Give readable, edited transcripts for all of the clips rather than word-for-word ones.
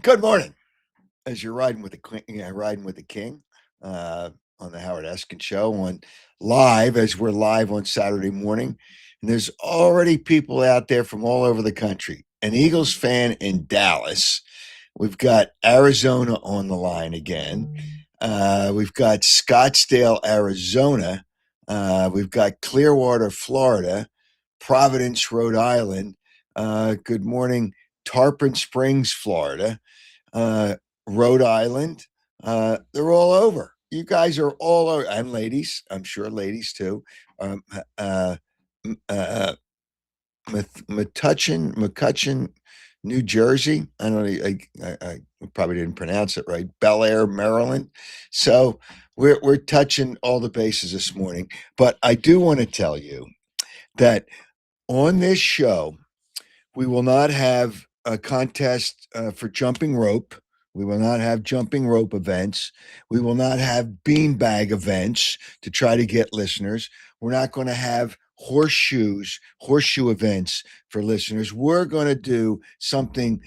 Good morning. As you're riding with the king, on the Howard Eskin show on live as we're live on Saturday morning, and there's already people out there from all over the country. An Eagles fan in Dallas. We've got Arizona on the line again. We've got Scottsdale, Arizona. We've got Clearwater, Florida. Providence, Rhode Island. Good morning, Tarpon Springs, Florida. uh, Rhode Island. They're all over. You guys are all over, and ladies. I'm sure ladies too. Um, uh, McCutcheon, New Jersey. I don't. I probably didn't pronounce it right. Bel Air, Maryland. So we're touching all the bases this morning. But I do want to tell you that on this show, we will not have a contest for jumping rope. We will not have jumping rope events. We will not have beanbag events to try to get listeners. We're not going to have horseshoe events for listeners. We're going to do something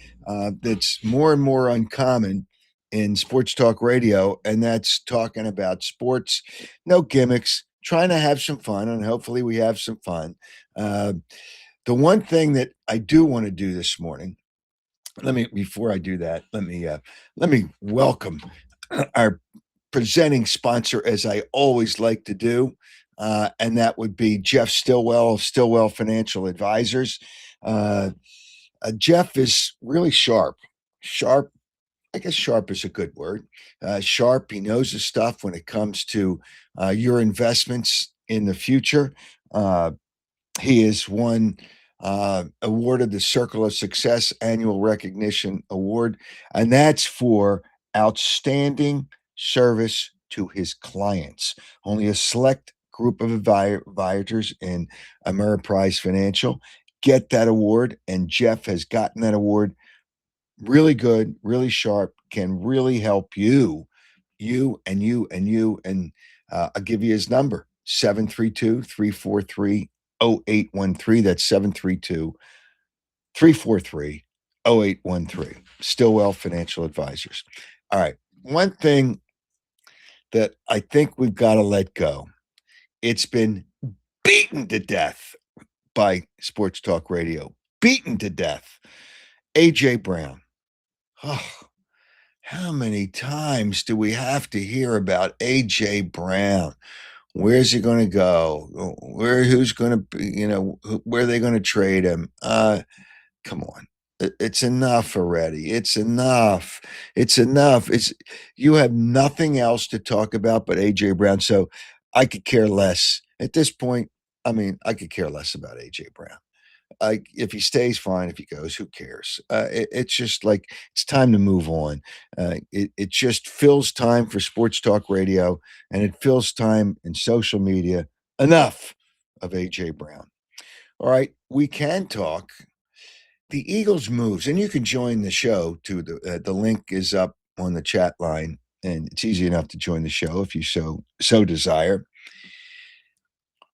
that's more and more uncommon in sports talk radio, and that's talking about sports, no gimmicks, trying to have some fun, and hopefully we have some fun. The one thing that I do want to do this morning, before I do that, let me welcome our presenting sponsor, as I always like to do, and that would be Jeff Stillwell of Stillwell Financial Advisors. Uh, Jeff is really sharp. Sharp, I guess sharp is a good word. Sharp, he knows his stuff when it comes to your investments in the future. He is awarded the Circle of Success Annual Recognition Award, and that's for outstanding service to his clients. Only a select group of advisors in Ameriprise Financial get that award, and Jeff has gotten that award. Really good, really sharp, can really help you, and I'll give you his number, 732-343-0813. That's 732-343-0813. Stillwell Financial Advisors. All right. One thing that I think we've got to let go. It's been beaten to death by Sports Talk Radio. Beaten to death. AJ Brown. Oh, how many times do we have to hear about A.J. Brown? Where's he going to go? Who's going to be, where are they going to trade him? Come on. It's enough already. It's enough. It's enough. You have nothing else to talk about but A.J. Brown. So I could care less at this point. I mean, I could care less about A.J. Brown. If he stays, fine. If he goes, who cares? It's just like it's time to move on. It just fills time for sports talk radio, and it fills time in social media. Enough of AJ Brown. All right, we can talk the Eagles moves, and you can join the show too. The link is up on the chat line, and it's easy enough to join the show if you so desire.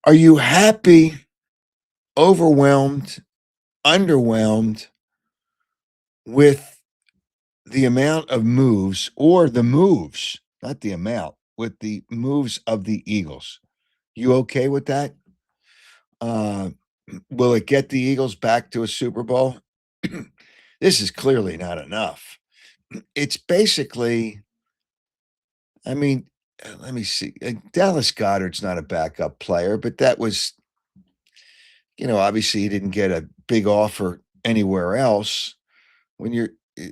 Are you happy? Overwhelmed? Underwhelmed with the amount of moves, or the moves, not the amount, with the moves of the Eagles? You okay with that? Uh, will it get the Eagles back to a Super Bowl? This is clearly not enough. It's basically, I mean, let me see. Dallas Goedert's not a backup player, but that was, obviously he didn't get a big offer anywhere else. When you're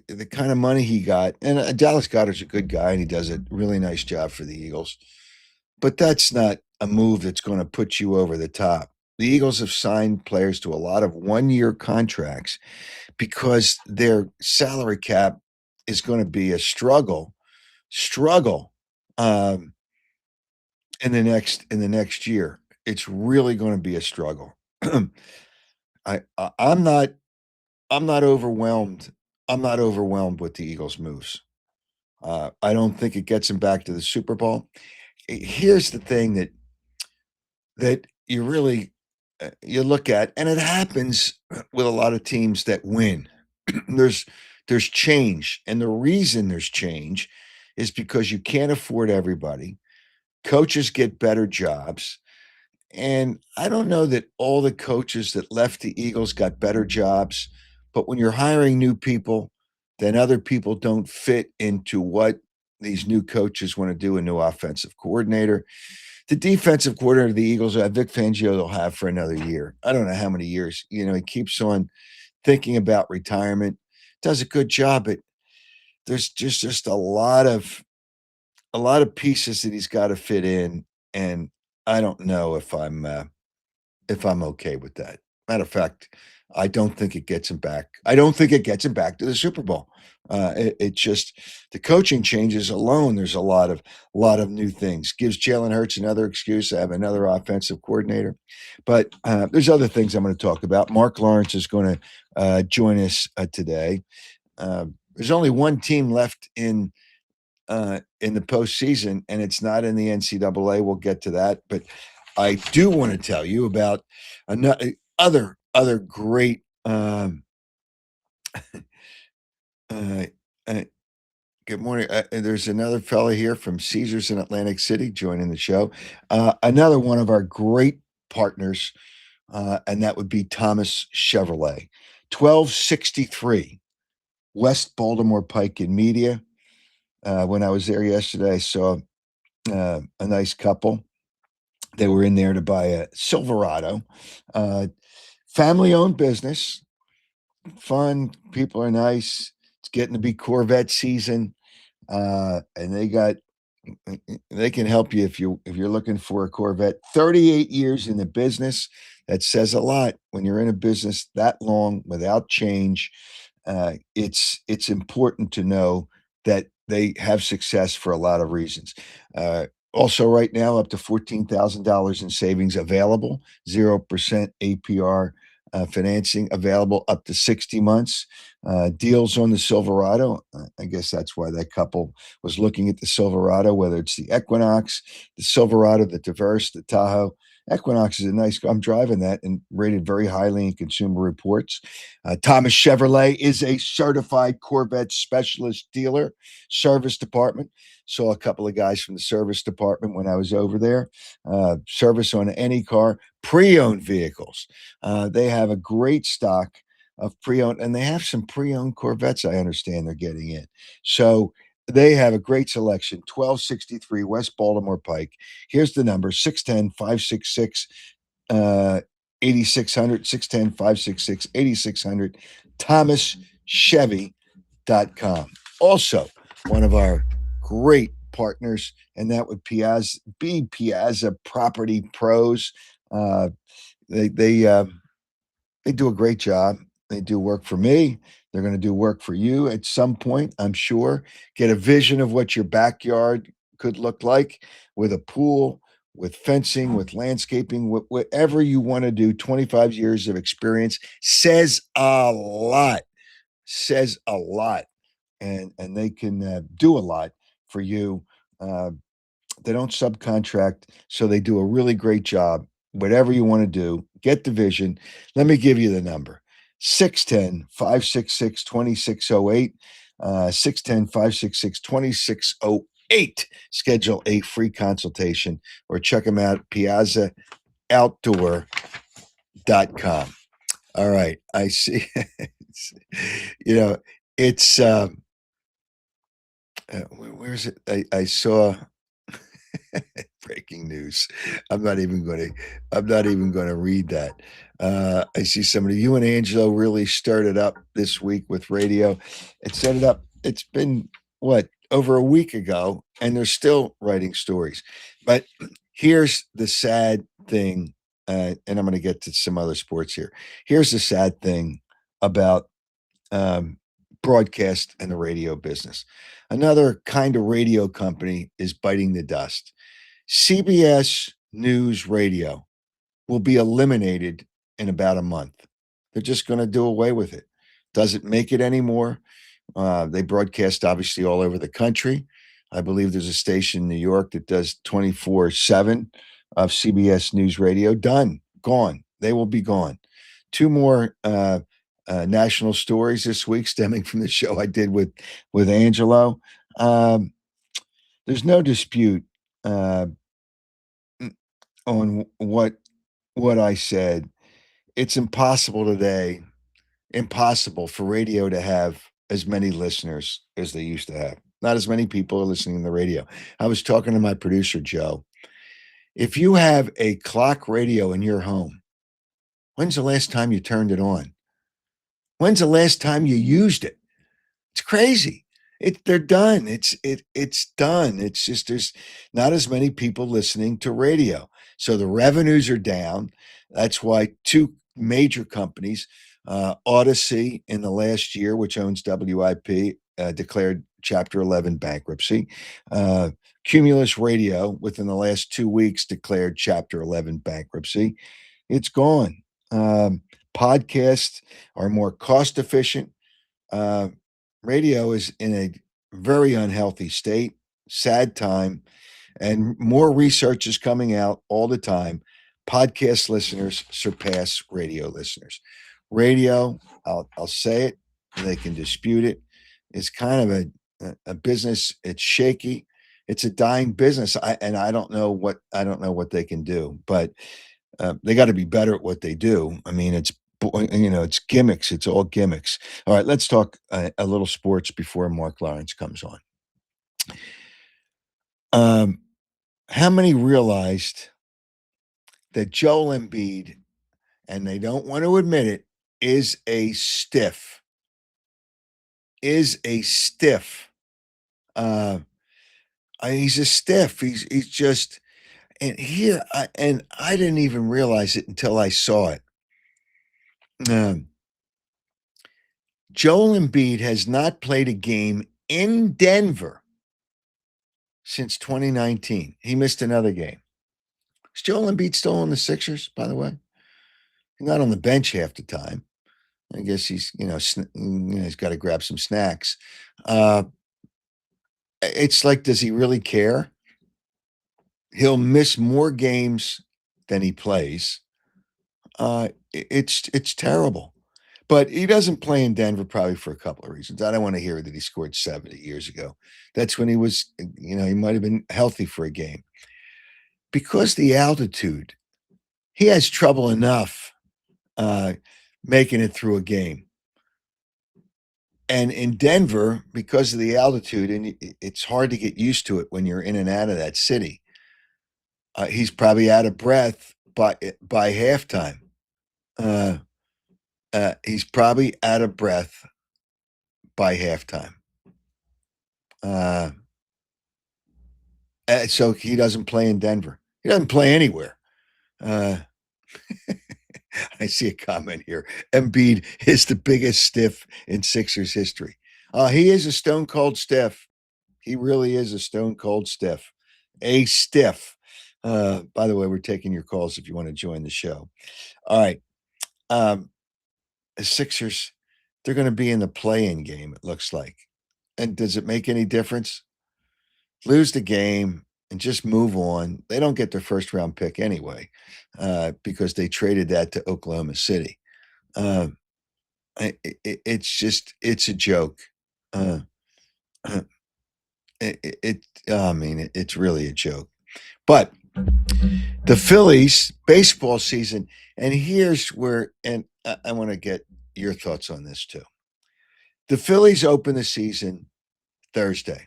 the kind of money he got, and Dallas Goedert's a good guy, and he does a really nice job for the Eagles, but that's not a move that's going to put you over the top. The Eagles have signed players to a lot of one-year contracts because their salary cap is going to be a struggle um, in the next year. It's really going to be a struggle. I'm not overwhelmed. I'm not overwhelmed with the Eagles' moves. I don't think it gets them back to the Super Bowl. Here's the thing that you really you look at, and it happens with a lot of teams that win. There's there's change. And the reason there's change is because you can't afford everybody. Coaches get better jobs. And I don't know that all the coaches that left the Eagles got better jobs, but when you're hiring new people, then other people don't fit into what these new coaches want to do. A new offensive coordinator. The defensive coordinator of the Eagles, Vic Fangio, will have for another year. I don't know how many years. He keeps on thinking about retirement, does a good job, but there's just a lot of pieces that he's got to fit in, and I don't know if I'm okay with that. Matter of fact, I don't think it gets him back. I don't think it gets him back to the Super Bowl. It just the coaching changes alone. There's a lot of new things. Gives Jalen Hurts another excuse to have another offensive coordinator. But there's other things I'm going to talk about. Marc Lawrence is going to join us today. There's only one team left in the postseason, and it's not in the NCAA. We'll get to that, but I do want to tell you about another other great. Uh, uh, Good morning. There's another fella here from Caesars in Atlantic City joining the show. Another one of our great partners, and that would be Thomas Chevrolet, 1263 West Baltimore Pike in Media. When I was there yesterday, I saw a nice couple. They were in there to buy a Silverado, uh, family-owned business. Fun, people are nice. It's getting to be Corvette season, and they can help you if you're looking for a Corvette. 38 years in the business. That says a lot when you're in a business that long without change. It's important to know that they have success for a lot of reasons. Also, right now, up to $14,000 in savings available, 0% APR financing available up to 60 months. Deals on the Silverado. I guess that's why that couple was looking at the Silverado, whether it's the Equinox, the Silverado, the Traverse, the Tahoe. Equinox is a nice. I'm driving that and rated very highly in Consumer Reports. Thomas Chevrolet is a certified Corvette specialist dealer, service department. Saw a couple of guys from the service department when I was over there. Service on any car, pre-owned vehicles. They have a great stock of pre-owned, and they have some pre-owned Corvettes. I understand they're getting in. So they have a great selection. 1263 West Baltimore Pike. Here's the number: 610-566 8600, 610-566 8600, thomaschevy.com. Also, one of our great partners, and that would be Piazza Property Pros. They do a great job. They do work for me. They're going to do work for you at some point, I'm sure. Get a vision of what your backyard could look like with a pool, with fencing, with landscaping, whatever you want to do. 25 years of experience says a lot, says a lot. And they can do a lot for you. Uh, they don't subcontract, so they do a really great job. Whatever you want to do, get the vision. Let me give you the number: 610-566-2608. 610-566-2608. Schedule a free consultation or check them out at piazzaoutdoor.com. All right. I see. you know, it's where's it? I saw breaking news. I'm not even going to read that. I see somebody. You and Angelo really stirred it up this week with radio. It set it up. It's been what, over a week ago, and they're still writing stories. But here's the sad thing, and I'm going to get to some other sports here. Here's the sad thing about um, broadcast and the radio business. Another kind of radio company is biting the dust. CBS News Radio will be eliminated in about a month. They're just going to do away with it. Doesn't make it anymore. They broadcast obviously all over the country. I believe there's a station in New York that does 24/7 of CBS News Radio. Done, gone. They will be gone. Two more national stories this week stemming from the show I did with Angelo. Um, there's no dispute uh, on what I said. It's impossible today, impossible for radio to have as many listeners as they used to have. Not as many people are listening to the radio. I was talking to my producer, Joe. If you have a clock radio in your home, when's the last time you turned it on? When's the last time you used it? It's crazy. They're done. It's done. It's just there's not as many people listening to radio. So the revenues are down. That's why two major companies, Odyssey in the last year, which owns WIP, declared Chapter 11 bankruptcy. Uh, Cumulus Radio, within the last 2 weeks, declared Chapter 11 bankruptcy. It's gone. Podcasts are more cost efficient. Uh, Radio is in a very unhealthy state, sad time, and more research is coming out all the time. Podcast listeners surpass radio listeners. Radio, I'll say it, they can dispute it. It's kind of a business. It's shaky. It's a dying business. I don't know what they can do, but they got to be better at what they do. I mean, it's gimmicks. It's all gimmicks. All right, let's talk a little sports before Marc Lawrence comes on. How many realized that Joel Embiid, and they don't want to admit it, is a stiff? Is a stiff. He's a stiff. He's just, and here, and I didn't even realize it until I saw it. Joel Embiid has not played a game in Denver since 2019. He missed another game. Is Joel Embiid still on the Sixers, by the way? He's not on the bench half the time. I guess he's got to grab some snacks. It's like, does he really care? He'll miss more games than he plays. It's terrible. But he doesn't play in Denver probably for a couple of reasons. I don't want to hear that he scored 70 years ago. That's when he was, he might have been healthy for a game. Because the altitude, he has trouble enough making it through a game. And in Denver, because of the altitude, and it's hard to get used to it when you're in and out of that city, he's probably out of breath by halftime. He's probably out of breath by halftime. So he doesn't play in Denver. He doesn't play anywhere. I see a comment here. Embiid is the biggest stiff in Sixers history. He is a stone cold stiff. He really is a stone cold stiff. A stiff. By the way, we're taking your calls if you want to join the show. All right. The Sixers, they're going to be in the play-in game, it looks like. And does it make any difference? Lose the game and just move on. They don't get their first round pick anyway, because they traded that to Oklahoma City. It's a joke. It's really a joke. But the Phillies baseball season, and here's where, and I want to get your thoughts on this too. The Phillies open the season Thursday.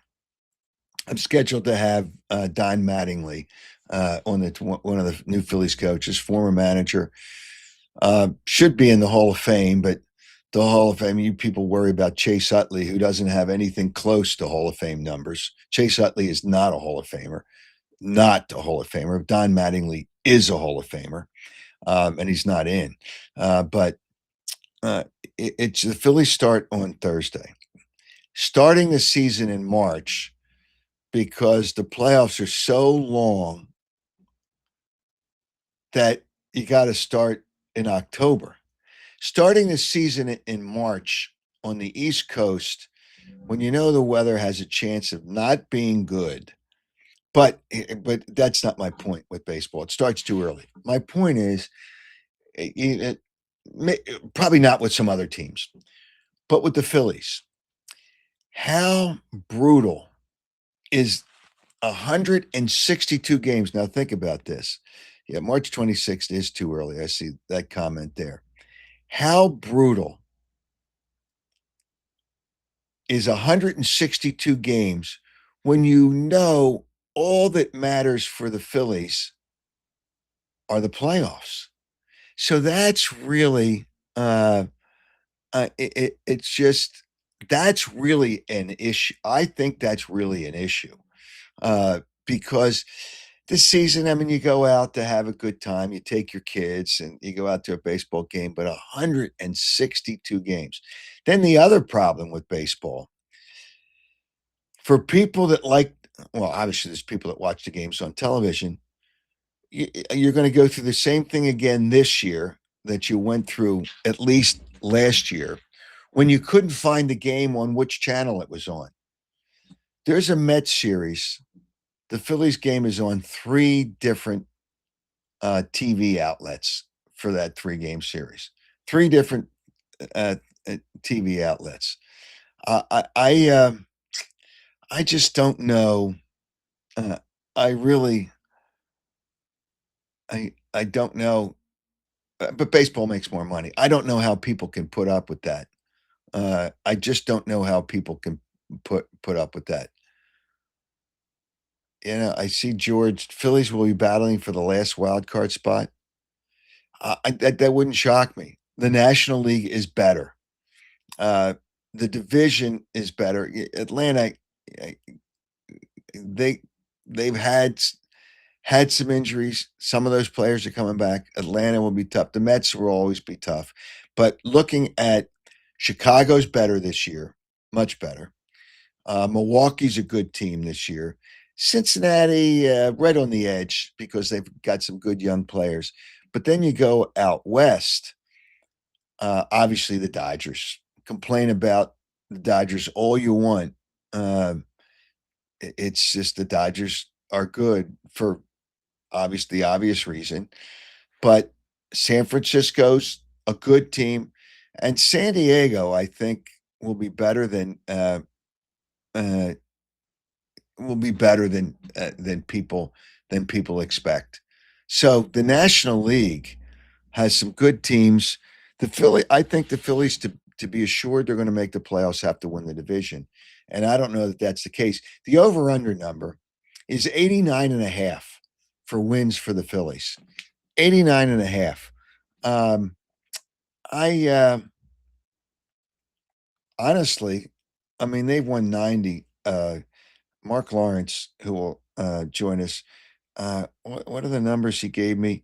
I'm scheduled to have Don Mattingly on one of the new Phillies coaches, former manager. Should be in the Hall of Fame, but the Hall of Fame, you people worry about Chase Utley, who doesn't have anything close to Hall of Fame numbers. Chase Utley is not a Hall of Famer, not a Hall of Famer. Don Mattingly is a Hall of Famer, and he's not in. But it's the Phillies start on Thursday. Starting the season in March, because the playoffs are so long that you got to start in October. Starting the season in March on the East Coast, when you know the weather has a chance of not being good, but that's not my point with baseball. It starts too early. My point is, Probably not with some other teams, but with the Phillies. How brutal is 162 games? Now think about this. Yeah, March 26th is too early. I see that comment there. How brutal is 162 games when you know all that matters for the Phillies are the playoffs? So that's really it's just that's really an issue. I think that's really an issue because this season, I mean, you go out to have a good time, you take your kids, and you go out to a baseball game, but 162 games. Then the other problem with baseball for people that like, well, obviously, there's people that watch the games on television. You're going to go through the same thing again this year that you went through at least last year when you couldn't find the game on which channel it was on. There's a Mets series. The Phillies game is on three different TV outlets for that 3-game series. Three different uh, TV outlets. I just don't know. Uh, I really I don't know. But baseball makes more money. I don't know how people can put up with that. I just don't know how people can put up with that. I see George Phillies will be battling for the last wild card spot. That wouldn't shock me. The National League is better. Uh, the division is better. Atlanta, they they've had some injuries. Some of those players are coming back. Atlanta will be tough. The Mets will always be tough. But looking at Chicago's better this year, much better. Milwaukee's a good team this year. Cincinnati, right on the edge because they've got some good young players. But then you go out west. Obviously, the Dodgers. Complain about the Dodgers all you want. It's just the Dodgers are good for obviously the obvious reason. But San Francisco's a good team, and San Diego, I think, will be better uh, than people expect. So the National League has some good teams. I think the Phillies to be assured they're going to make the playoffs have to win the division, and I don't know that that's the case. The over under number is 89 and a half for wins for the Phillies. 89 and a half. Um, I honestly, I mean, they've won 90. Marc Lawrence, who will join us, what are the numbers he gave me?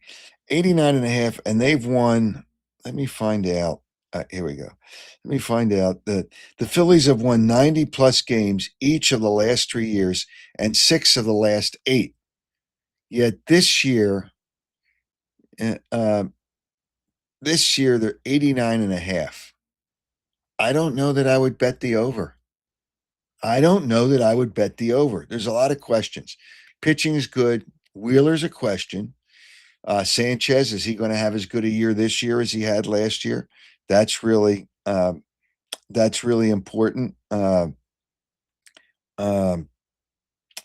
89 and a half, and they've won. Let me find out. Here we go. Let me find out that the Phillies have won 90 plus games each of the last 3 years and 6 of the last 8. Yet uh, uh, this year they're 89 and a half. I don't know that I would bet the over. I don't know that I would bet the over. There's a lot of questions. Pitching is good. Wheeler's a question. Sanchez, is he going to have as good a year this year as he had last year? That's really important. Um,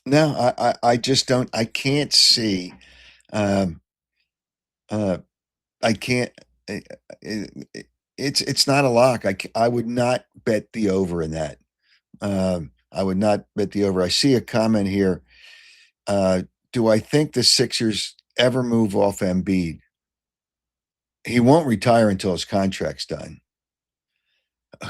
no, I just don't. I can't see. Um, uh, I can't. uh, it's not a lock. I would not bet the over in that. I would not bet the over. I see a comment here. Uh, do I think the Sixers ever move off Embiid? He won't retire until his contract's done.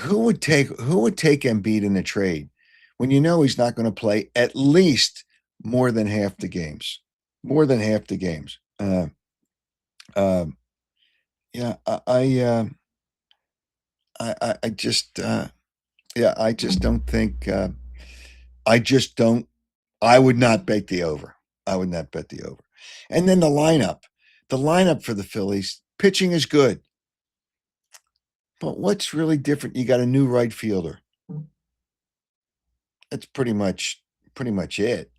Who would take Embiid in the trade when you know he's not going to play at least more than half the games? More than half the games. Um, yeah, I just yeah, I just don't think I just don't. I would not bet the over. I would not bet the over. And then the lineup for the Phillies pitching is good, but what's really different? You got a new right fielder. That's pretty much it.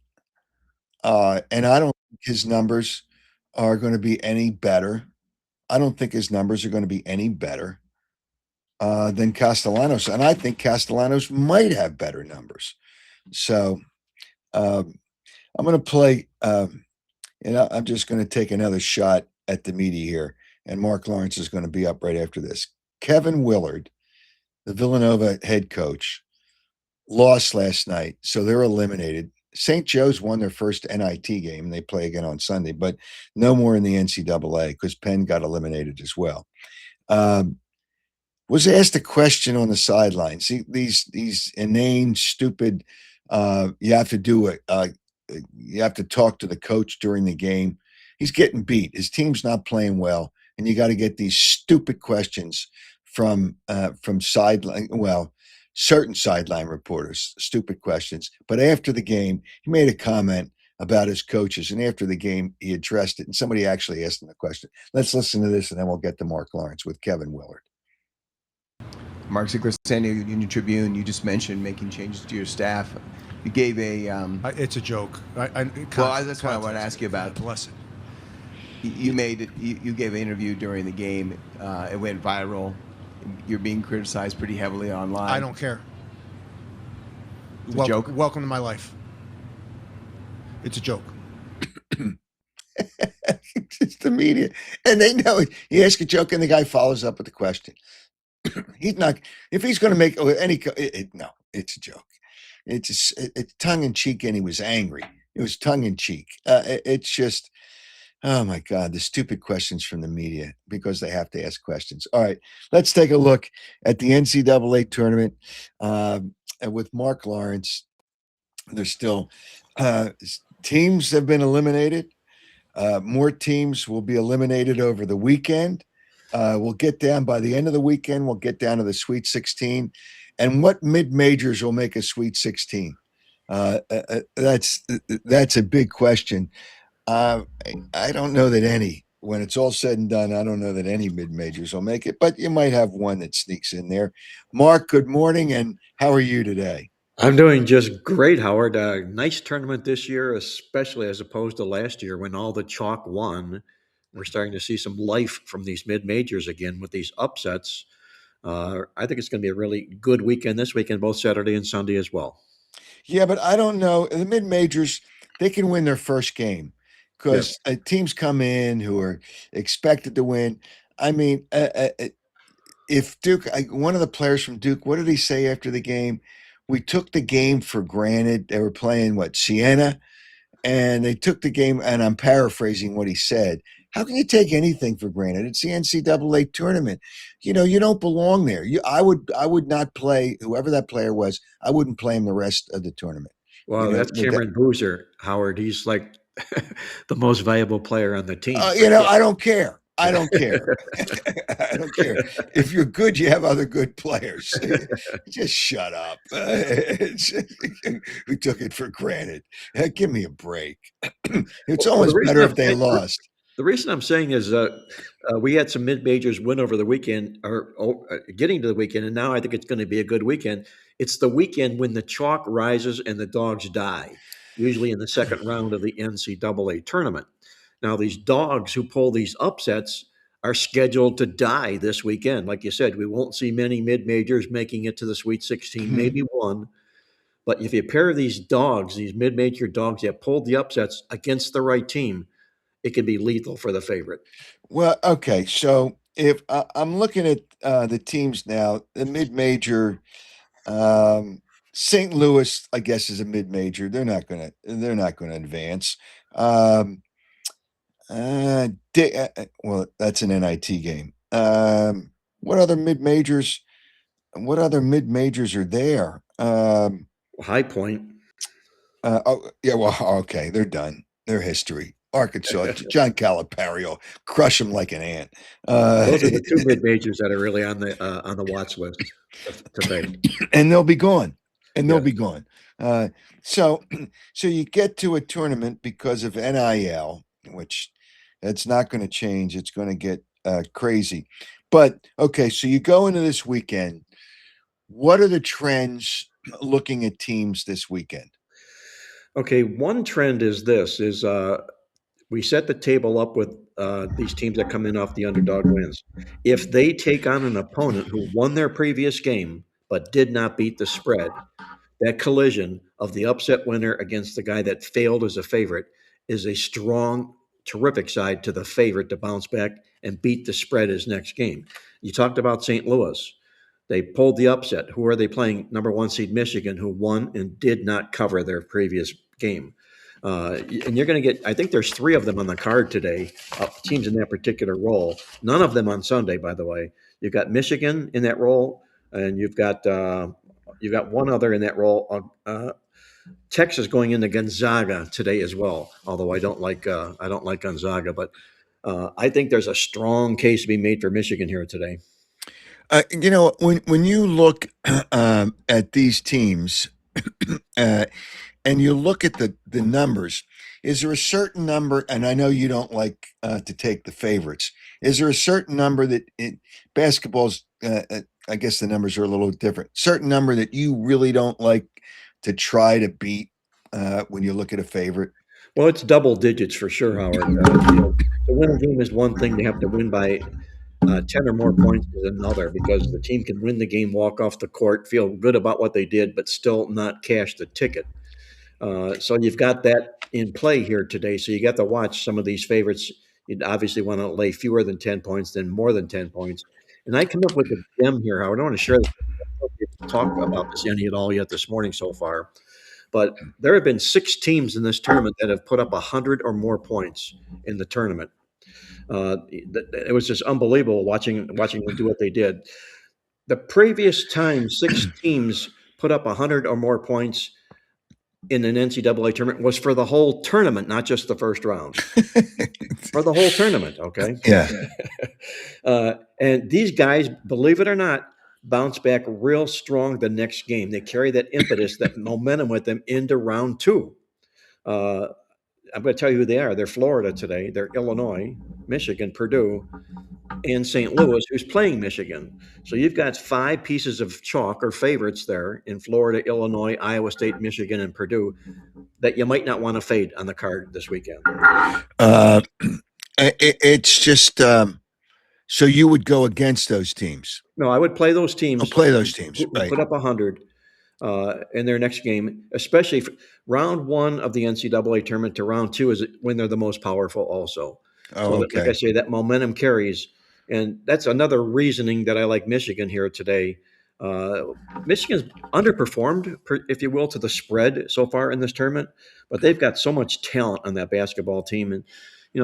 And I don't think his numbers are going to be any better I don't think his numbers are going to be any better than Castellanos, and I think Castellanos might have better numbers. So I'm going to play, and I'm just going to take another shot at the media here, and Marc Lawrence is going to be up right after this. Kevin Willard, the Villanova head coach, lost last night, so they're eliminated. St. Joe's won their first NIT game, and they play again on Sunday, but no more in the NCAA because Penn got eliminated as well. Was asked a question on the sideline. See these inane, stupid. You have to do it. You have to talk to the coach during the game. He's getting beat. His team's not playing well, and you got to get these stupid questions from sideline. Well, certain sideline reporters, stupid questions. But after the game, he made a comment about his coaches, and after the game, he addressed it, and somebody actually asked him the question. Let's listen to this, and then we'll get to Marc Lawrence with Kevin Willard. Mark Ziegler, San Diego Union Tribune, you just mentioned making changes to your staff. You gave a... it's a joke. Well, that's what I want to ask you about. Bless it. You gave an interview during the game. It went viral. You're being criticized pretty heavily online. I don't care. It's a joke? Welcome to my life. It's a joke. It's the media. And they know it. You ask a joke and the guy follows up with the question. He's not, if he's going to make any, no, it's a joke. It's tongue in cheek, and he was angry. It was tongue in cheek. It's just, oh my God, the stupid questions from the media because they have to ask questions. All right, let's take a look at the NCAA tournament with Marc Lawrence. There's still teams have been eliminated. More teams will be eliminated over the weekend. We'll get down by the end of the weekend. We'll get down to the Sweet 16, and what mid-majors will make a Sweet 16? That's a big question. I don't know that any. When it's all said and done, I don't know that any mid-majors will make it, but you might have one that sneaks in there. Mark, good morning, and how are you today? I'm doing just great, Howard. Nice tournament this year, especially as opposed to last year when all the chalk won. We're starting to see some life from these mid-majors again with these upsets. I think it's going to be a really good weekend this weekend, both Saturday and Sunday as well. Yeah, but I don't know. The mid-majors, they can win their first game because teams come in who are expected to win. I mean, if Duke, one of the players from Duke, what did he say after the game? We took the game for granted. They were playing, Siena? And they took the game, and I'm paraphrasing what he said. How can you take anything for granted? It's the NCAA tournament. You don't belong there. I would not play whoever that player was. I wouldn't play him the rest of the tournament. Well, that's Cameron Boozer, Howard. He's like the most valuable player on the team. I don't care. I don't care. I don't care. If you're good, you have other good players. Just shut up. We took it for granted. Give me a break. It's almost better if they lost. The reason I'm saying is we had some mid-majors win over the weekend, or getting to the weekend, and now I think it's going to be a good weekend. It's the weekend when the chalk rises and the dogs die, usually in the second round of the NCAA tournament. Now, these dogs who pull these upsets are scheduled to die this weekend. Like you said, we won't see many mid-majors making it to the Sweet 16, maybe one. But if you pair these dogs, these mid-major dogs that pulled the upsets against the right team, it can be lethal for the favorite. Well, okay. So if I'm looking at the teams now, the mid-major, St. Louis, I guess, is a mid-major. They're not going to advance. Well, that's an NIT game. What other mid-majors? What other mid-majors are there? High Point. Well, okay, they're done. They're history. Arkansas, John Calipari, crush them like an ant. Those are the two mid-majors that are really on the watch list today. And they'll be gone. They'll be gone. So you get to a tournament because of NIL, which that's not going to change. It's going to get crazy. But, okay, so you go into this weekend. What are the trends looking at teams this weekend? Okay, one trend is this, we set the table up with these teams that come in off the underdog wins. If they take on an opponent who won their previous game but did not beat the spread, that collision of the upset winner against the guy that failed as a favorite is a strong, terrific side to the favorite to bounce back and beat the spread his next game. You talked about St. Louis. They pulled the upset. Who are they playing? Number 1 seed Michigan, who won and did not cover their previous game. And you're going to get, I think there's 3 of them on the card today, teams in that particular role. None of them on Sunday, by the way. You've got Michigan in that role, and you've got one other in that role. Texas going into Gonzaga today as well. Although I don't like Gonzaga, but I think there's a strong case to be made for Michigan here today. When you look at these teams and you look at the numbers, is there a certain number? And I know you don't like to take the favorites. Is there a certain number that basketball's? I guess the numbers are a little different. Certain number that you really don't like to try to beat when you look at a favorite. Well, it's double digits for sure, Howard. The winning game is one thing. They have to win by 10 or more points is another, because the team can win the game, walk off the court, feel good about what they did, but still not cash the ticket. So you've got that in play here today. So you got to watch some of these favorites. You'd obviously want to lay fewer than 10 points than more than 10 points. And I come up with a gem here, Howard. I want to share this. I don't know if you've talked about this any at all yet this morning so far. But there have been 6 teams in this tournament that have put up 100 or more points in the tournament. It was just unbelievable watching them do what they did. The previous time 6 teams put up 100 or more points in an NCAA tournament was for the whole tournament, not just the first round. For the whole tournament, okay? Yeah. And these guys, believe it or not, bounce back real strong the next game. They carry that impetus, that momentum with them into round 2. I'm going to tell you who they are. They're Florida today. They're Illinois, Michigan, Purdue, and St. Louis, who's playing Michigan. So you've got 5 pieces of chalk or favorites there in Florida, Illinois, Iowa State, Michigan, and Purdue that you might not want to fade on the card this weekend. It's just so you would go against those teams. No, I would play those teams. I'll play those teams. Right. Put up 100 in their next game, especially round 1 of the NCAA tournament to round 2 is when they're the most powerful also. So okay. Like I say, that momentum carries. And that's another reasoning that I like Michigan here today. Michigan's underperformed, if you will, to the spread so far in this tournament, but they've got so much talent on that basketball team. And,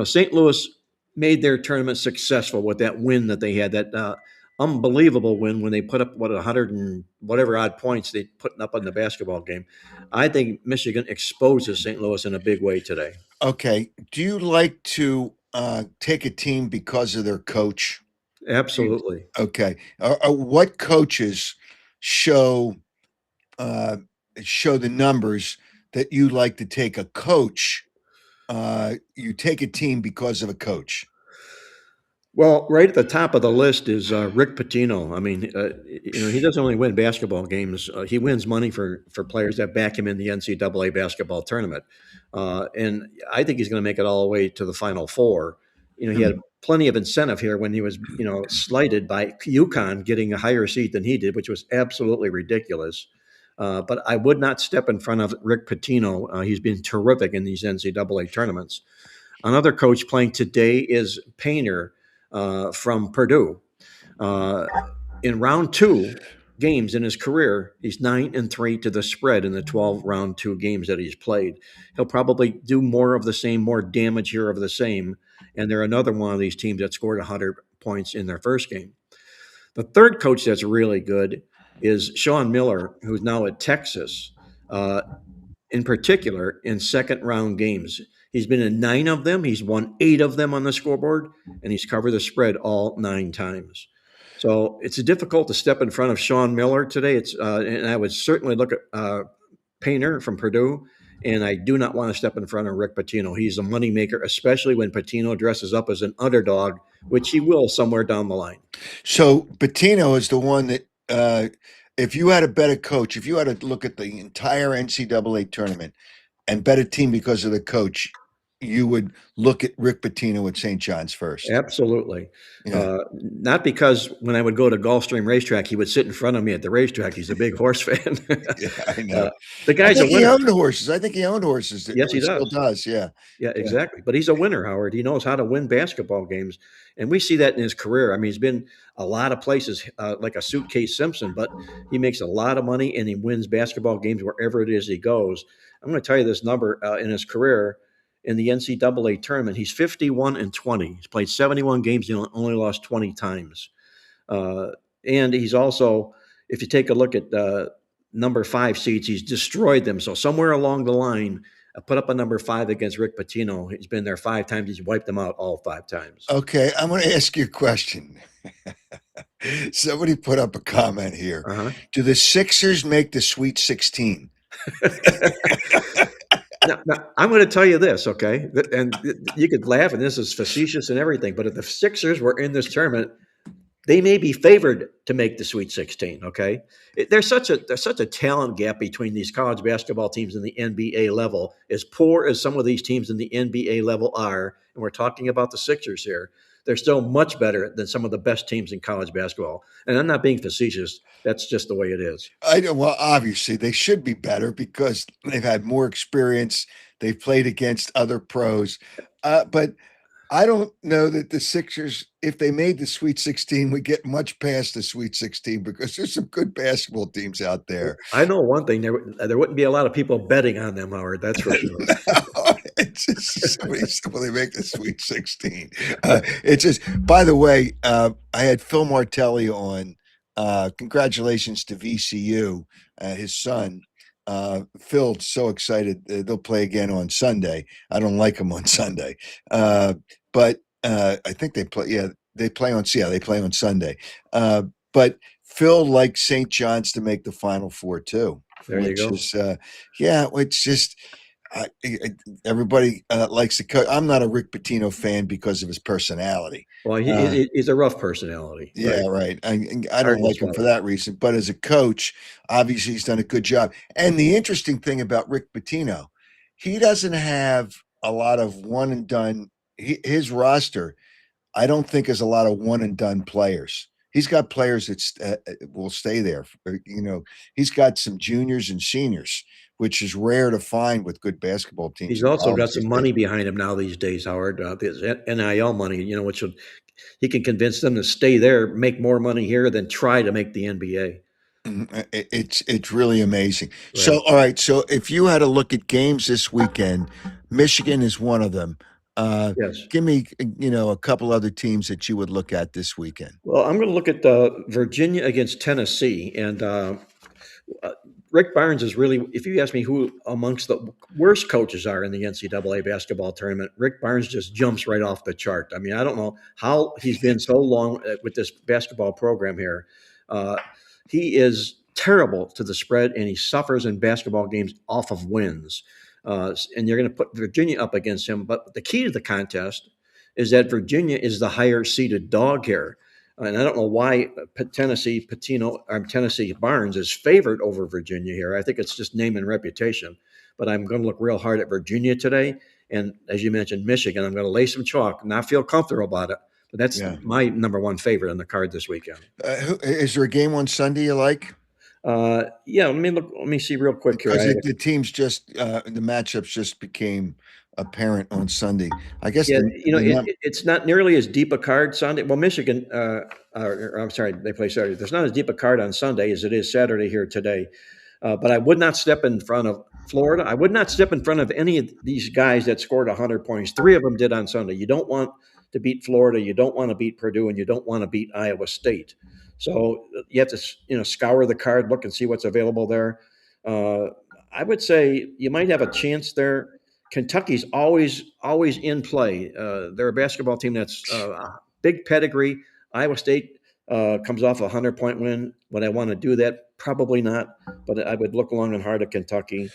St. Louis made their tournament successful with that win that they had, that unbelievable win when they put up 100 and whatever odd points they put up in the basketball game. I think Michigan exposes St. Louis in a big way today. Okay. Do you like to take a team because of their coach? Absolutely. Okay. What coaches show the numbers that you like to take a coach? You take a team because of a coach. Well, right at the top of the list is Rick Pitino. I mean, he doesn't only win basketball games; he wins money for players that back him in the NCAA basketball tournament. And I think he's going to make it all the way to the Final Four. He had plenty of incentive here when he was, slighted by UConn getting a higher seed than he did, which was absolutely ridiculous. But I would not step in front of Rick Pitino. He's been terrific in these NCAA tournaments. Another coach playing today is Painter from Purdue. In round 2 games in his career, he's 9-3 to the spread in the 12 round 2 games that he's played. He'll probably do more of the same, more damage here of the same. And they're another one of these teams that scored 100 points in their first game. The third coach that's really good is Sean Miller, who's now at Texas, in particular in second round games. He's been in 9 of them. He's won 8 of them on the scoreboard, and he's covered the spread all 9 times. So it's difficult to step in front of Sean Miller today. And I would certainly look at Painter from Purdue, and I do not want to step in front of Rick Pitino. He's a moneymaker, especially when Pitino dresses up as an underdog, which he will somewhere down the line. So Pitino is the one that, if you had a better coach, if you had to look at the entire NCAA tournament and bet a team because of the coach, you would look at Rick Pitino at St. John's first. Absolutely. Yeah. Not because when I would go to Gulfstream Racetrack, he would sit in front of me at the racetrack. He's a big horse fan. Yeah, I know. uh, the I guy's a think he winner. owned horses. I think he owned horses, Yes, or he he still does. does. Yeah. Yeah, Yeah. exactly. But he's a winner, Howard. He knows how to win basketball games. And we see that in his career. I mean, he's been a lot of places like a suitcase Simpson, but he makes a lot of money and he wins basketball games wherever it is he goes. I'm going to tell you this number in his career in the NCAA tournament. He's 51-20. He's played 71 games. He only lost 20 times. And he's also, if you take a look at number 5 seeds, he's destroyed them. So somewhere along the line, I put up a number 5 against Rick Pitino. He's been there 5 times. He's wiped them out all 5 times. Okay, I'm going to ask you a question. Somebody put up a comment here. Uh-huh. Do the Sixers make the Sweet 16? Now, I'm going to tell you this, okay? And you could laugh, and this is facetious and everything, but if the Sixers were in this tournament, they may be favored to make the Sweet 16. Okay, there's such a talent gap between these college basketball teams and the NBA level. As poor as some of these teams in the NBA level are, and we're talking about the Sixers here, they're still much better than some of the best teams in college basketball. And I'm not being facetious. That's just the way it is. I know. Well, obviously they should be better because they've had more experience. They've played against other pros, but I don't know that the Sixers, if they made the Sweet 16, would get much past the Sweet 16 because there's some good basketball teams out there. I know one thing: there wouldn't be a lot of people betting on them, Howard. That's for sure. It's just when they make the Sweet 16. It's just, by the way, I had Phil Martelli on. Congratulations to VCU, his son. Phil's so excited. They'll play again on Sunday. I don't like them on Sunday. But I think they play. Yeah, they play on. Yeah, they play on Sunday. But Phil likes St. John's to make the Final Four too. There you go. Is, yeah, it's just everybody likes the coach. I'm not a Rick Pitino fan because of his personality. Well, he's a rough personality. Yeah, right. I don't like him for that reason. But as a coach, obviously he's done a good job. And the interesting thing about Rick Pitino, he doesn't have a lot of one and done. His roster, I don't think, is a lot of one and done players. He's got players that will stay there. He's got some juniors and seniors, which is rare to find with good basketball teams. He's also got some money behind him now these days, Howard. There's NIL money, which he can convince them to stay there, make more money here than try to make the NBA. It's really amazing. Right. So, all right. So if you had to look at games this weekend, Michigan is one of them. Yes. Give me, a couple other teams that you would look at this weekend. Well, I'm going to look at Virginia against Tennessee, and Rick Barnes is really, if you ask me who amongst the worst coaches are in the NCAA basketball tournament, Rick Barnes just jumps right off the chart. I mean, I don't know how he's been so long with this basketball program here. He is terrible to the spread, and he suffers in basketball games off of wins. And you're going to put Virginia up against him. But the key to the contest is that Virginia is the higher seeded dog here. And I don't know why Tennessee Barnes is favored over Virginia here. I think it's just name and reputation. But I'm going to look real hard at Virginia today. And as you mentioned, Michigan, I'm going to lay some chalk, not feel comfortable about it. But that's my number one favorite on the card this weekend. Is there a game on Sunday you like? Yeah, let me see real quick here. Because the teams the matchups just became apparent on Sunday. I guess it's not nearly as deep a card Sunday. Well, Michigan, I'm sorry, they play Saturday. There's not as deep a card on Sunday as it is Saturday here today. But I would not step in front of Florida. I would not step in front of any of these guys that scored 100 points. 3 of them did on Sunday. You don't want to beat Florida. You don't want to beat Purdue, and you don't want to beat Iowa State. So you have to, scour the card, look and see what's available there. I would say you might have a chance there. Kentucky's always in play. They're a basketball team that's big pedigree. Iowa State comes off a 100-point win. Would I want to do that? Probably not. But I would look long and hard at Kentucky.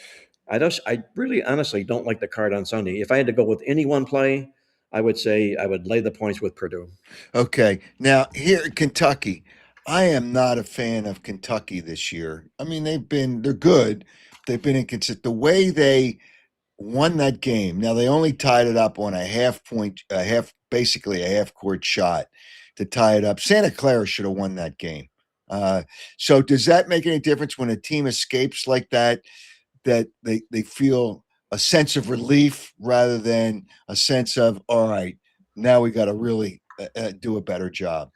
I really honestly don't like the card on Sunday. If I had to go with any one play, I would say I would lay the points with Purdue. Okay. Now, here at Kentucky, I am not a fan of Kentucky this year. I mean, they're good. They've been inconsistent. The way they won that game. Now they only tied it up on basically a half court shot to tie it up. Santa Clara should have won that game. So does that make any difference when a team escapes like that? That they feel a sense of relief rather than a sense of, all right, now we got to really do a better job.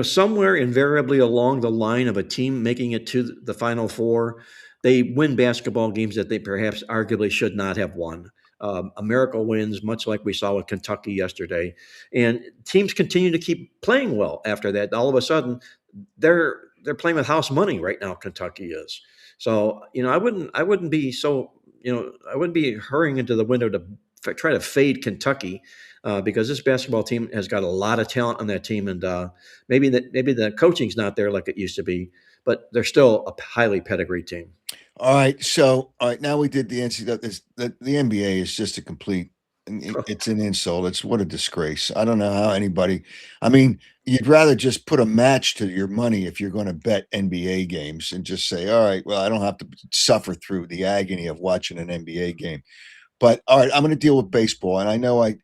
Somewhere invariably along the line of a team making it to the Final Four, they win basketball games that they perhaps arguably should not have won. A miracle wins, much like we saw with Kentucky yesterday. And teams continue to keep playing well after that. All of a sudden, they're playing with house money right now. Kentucky is. So I wouldn't be so I wouldn't be hurrying into the window to try to fade Kentucky because this basketball team has got a lot of talent on that team, and maybe the coaching's not there like it used to be, but they're still a highly pedigreed team. All right. So, all right. Now we did the NCAA. The NBA is just a complete. It's an insult. It's what a disgrace. I don't know how anybody. I mean, you'd rather just put a match to your money if you're going to bet NBA games and just say, all right, well, I don't have to suffer through the agony of watching an NBA game. But all right, I'm going to deal with baseball, and I know I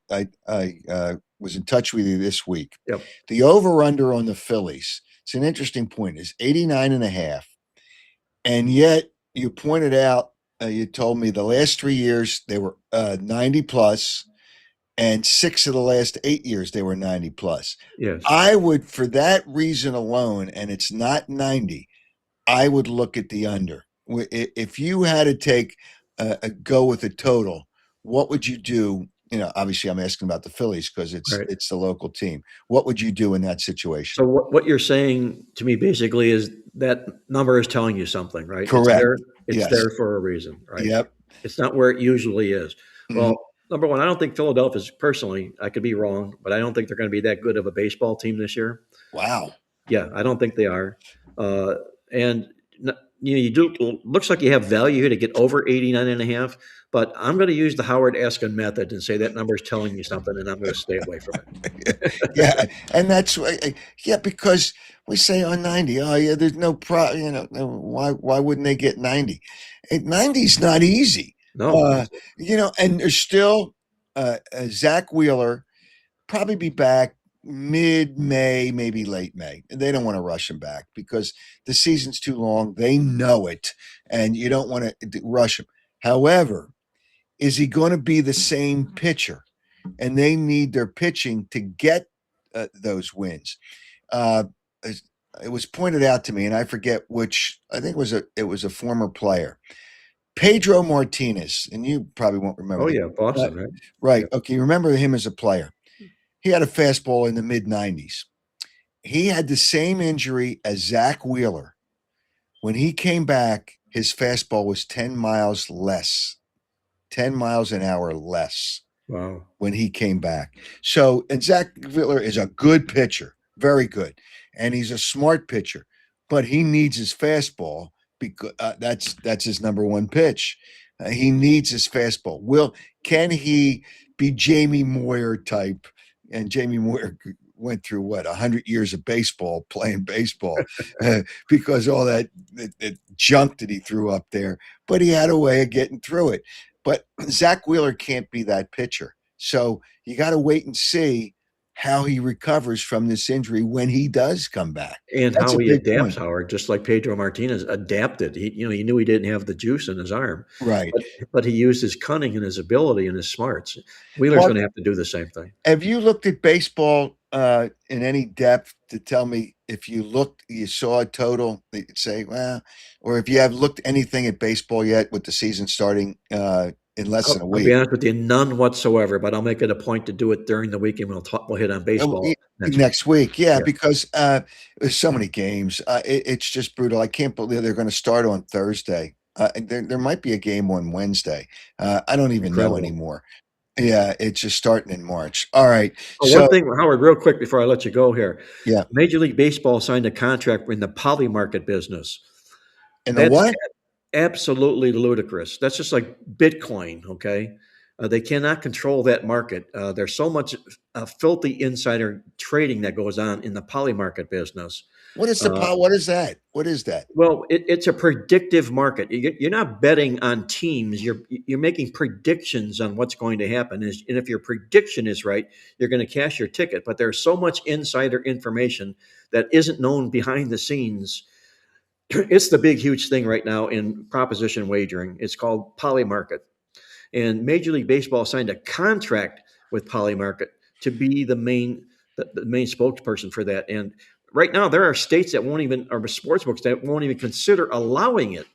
was in touch with you this week. Yep. The over under on the Phillies. It's an interesting point. Is 89.5, and yet you pointed out, you told me the last 3 years they were 90 plus, and 6 of the last 8 years they were 90 plus. Yes. I would, for that reason alone, and it's not 90, I would look at the under. If you had to take a go with a total, what would you do? Obviously, I'm asking about the Phillies because Right. it's the local team. What would you do in that situation? So what you're saying to me basically is that number is telling you something, right? Correct. It's Yes. there for a reason, right? Yep. It's not where it usually is. Mhm. Well, number one, I don't think Philadelphia's personally, I could be wrong, but I don't think they're going to be that good of a baseball team this year. Wow. Yeah, I don't think they are. And you do looks like you have value here to get over 89.5, but I'm going to use the Howard Eskin method and say that number is telling you something, and I'm going to stay away from it. Yeah, and that's why. Yeah, because we say on 90. Oh, yeah, there's no problem. Why wouldn't they get 90? 90 is not easy. No, And there's still Zach Wheeler probably be back mid-May, maybe late May. They don't want to rush him back because the season's too long. They know it, and you don't want to rush him. However, is he going to be the same pitcher? And they need their pitching to get those wins. It was pointed out to me, and I forget which. I think it was a former player, Pedro Martinez, and you probably won't remember. oh yeah, Boston, right? Right. Okay, you remember him as a player. He had a fastball in the mid-90s. He had the same injury as Zach Wheeler. When he came back, his fastball was 10 miles less, 10 miles an hour less. Wow. When he came back. So, and Zach Wheeler is a good pitcher, very good. And he's a smart pitcher, but he needs his fastball because that's his number one pitch. He needs his fastball. Can he be Jamie Moyer type? And Jamie Moyer went through 100 years of baseball, playing baseball, because all that junk that he threw up there, but he had a way of getting through it. But Zach Wheeler can't be that pitcher. So you got to wait and see how he recovers from this injury when he does come back. And That's how a he big adapts, point. Howard, just like Pedro Martinez adapted. He knew he didn't have the juice in his arm, Right. but he used his cunning and his ability and his smarts. Wheeler's Mark, going to have to do the same thing. have you looked at baseball in any depth to tell me if you saw a total that you'd say, well, or if you have looked anything at baseball yet with the season starting in less than a I'll week? be honest with you, none whatsoever. But I'll make it a point to do it during the weekend. We'll hit on baseball Next week. Yeah, Yeah. because there's so many games. It's just brutal. I can't believe they're going to start on Thursday. There might be a game on Wednesday. I don't even know Incredible. anymore. Yeah, it's just starting in March. All right. Oh, So one thing, Howard, real quick before I let you go here. yeah, Major League Baseball signed a contract in the poly market business. and the That's what? absolutely ludicrous. That's just like Bitcoin, okay? They cannot control that market. There's so much filthy insider trading that goes on in the poly market business. What is the what is that? What is that? Well, it's a predictive market. You're not betting on teams. You're making predictions on what's going to happen. And if your prediction is right, you're going to cash your ticket. But there's so much insider information that isn't known behind the scenes. It's the big, huge thing right now in proposition wagering. It's called Polymarket. And Major League Baseball signed a contract with Polymarket to be the main spokesperson for that. And right now, there are states that won't even, or sports books that won't even consider allowing it.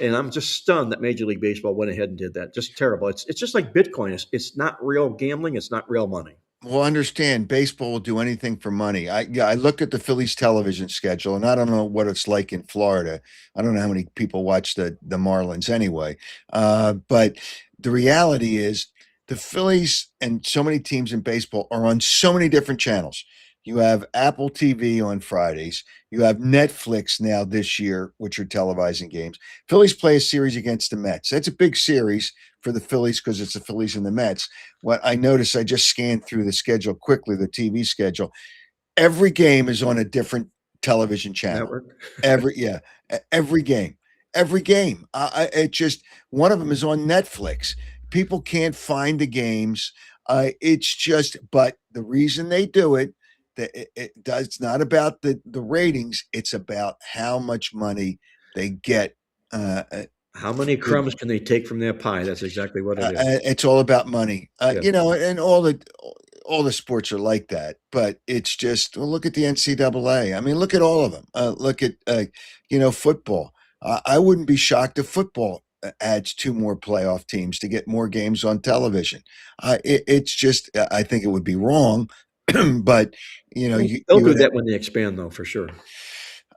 And I'm just stunned that Major League Baseball went ahead and did that. Just terrible. It's just like Bitcoin. It's not real gambling. It's not real money. Well, understand baseball will do anything for money. I look at the Phillies television schedule, and I don't know what it's like in Florida. I don't know how many people watch the Marlins anyway. But the reality is, the Phillies and so many teams in baseball are on so many different channels. You have Apple TV on Fridays. You have Netflix now this year, which are televising games. Phillies play a series against the Mets. That's a big series for the Phillies because it's the Phillies and the Mets. What I noticed, I just scanned through the schedule quickly, the TV schedule. Every game is on a different television channel. Network. Every game, every game. It just one of them is on Netflix. People can't find the games. It's just, but the reason they do it, it's not about the ratings. It's about how much money they get. How many crumbs can they take from their pie? That's exactly what it is. It's all about money, Yeah. and all the sports are like that. But it's just look at the NCAA. I mean, look at all of them. Look at football. I wouldn't be shocked if football adds 2 more playoff teams to get more games on television. It's just I think it would be wrong, but They'll do that when they expand, though, for sure.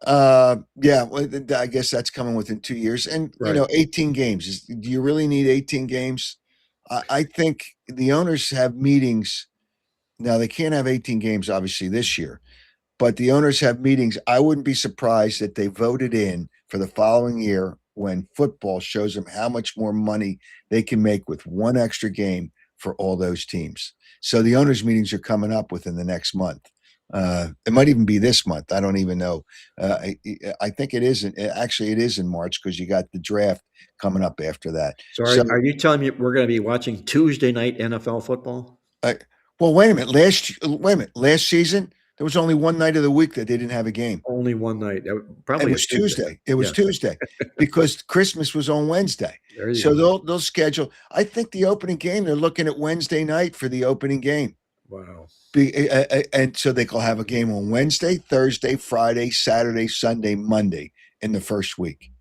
Yeah, well, I guess that's coming within 2 years, and Right. 18 games. Do you really need 18 games? I think the owners have meetings now. They can't have 18 games, obviously, this year, but the owners have meetings. I wouldn't be surprised that they voted in for the following year when football shows them how much more money they can make with one extra game for all those teams. So the owners' meetings are coming up within the next month. It might even be this month. I don't even know. I think it isn't. Actually, it is in March because you got the draft coming up after that. So are you telling me we're going to be watching Tuesday night NFL football? Well, wait a minute. Last season, there was only one night of the week that they didn't have a game. Only one night. Probably It was Tuesday. It was Yeah. Tuesday because Christmas was on Wednesday. There you So go. they'll schedule. I think the opening game, they're looking at Wednesday night for the opening game. Wow. And so they will have a game on Wednesday, Thursday, Friday, Saturday, Sunday, Monday in the first week.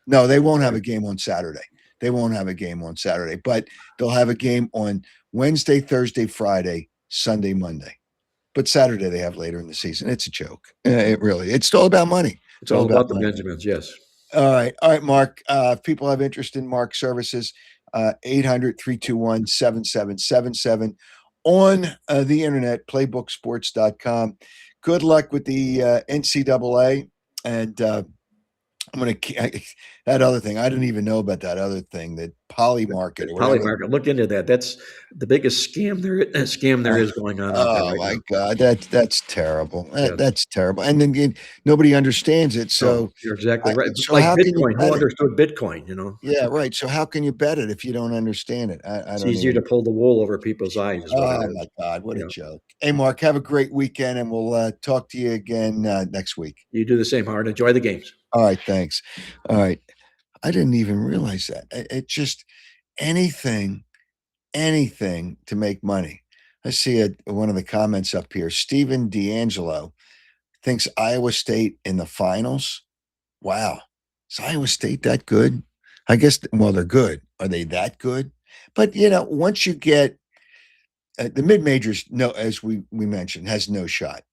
No, they won't have a game on Saturday. They won't have a game on Saturday, but they'll have a game on Wednesday, Thursday, Friday, Sunday, Monday. But Saturday they have later in the season. It's a joke. It's all about money. It's all about the money. Benjamins, yes. All right, Mark. If people have interest in Mark's services, 800-321-7777 on the internet, playbooksports.com. Good luck with the NCAA. And I'm going to that other thing. I didn't even know about that other thing, that Polymarket. Polymarket. Look into that. That's the biggest scam there is going on out there Oh right my now. God, that's terrible. Yeah. That's terrible. And then nobody understands it. So You're exactly right. so Like how can you Bitcoin. bet Who it? understood Bitcoin, Yeah, right. So how can you bet it if you don't understand it? I It's don't easier even. to pull the wool over people's eyes is what it Oh is. my God, what a Yeah. joke. Hey, Mark, have a great weekend, and we'll talk to you again next week. You do the same, Howard. Enjoy the games. All right, thanks. All right. I didn't even realize that. It just anything to make money. I see one of the comments up here. Stephen D'Angelo thinks Iowa State in the finals. Wow. Is Iowa State that good? I guess, well, they're good. Are they that good? But, once you get the mid majors, no, as we mentioned, has no shot.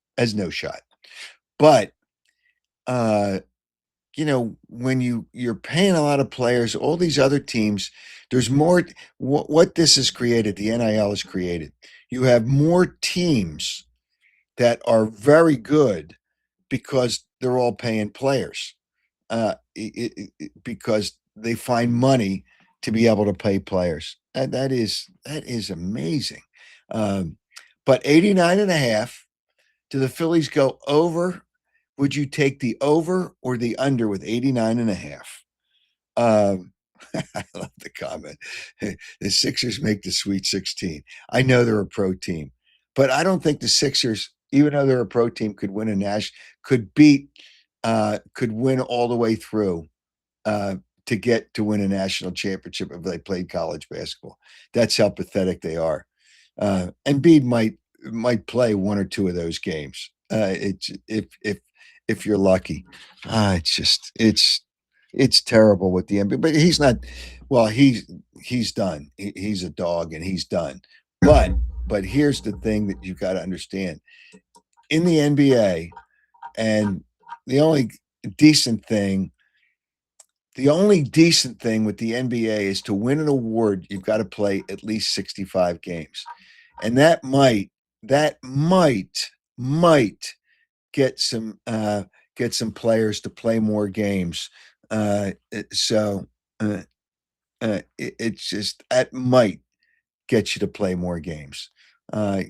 But, when you're paying a lot of players, all these other teams, there's more. What this has created, the NIL has created. You have more teams that are very good because they're all paying players, because they find money to be able to pay players. That is amazing. But 89.5, do the Phillies go over would you take the over or the under with 89.5? I love the comment. The Sixers make the Sweet 16. I know they're a pro team, but I don't think the Sixers, even though they're a pro team, could win could win all the way through to get to win a national championship if they played college basketball. That's how pathetic they are. Embiid might play one or two of those games. It's if you're lucky. It's terrible with the NBA, but he's not. Well, he's done. He's a dog, and he's done. But here's the thing that you've got to understand: in the NBA, and the only decent thing with the NBA is to win an award, you've got to play at least 65 games. And that might get some players to play more games. It's just that might get you to play more games. But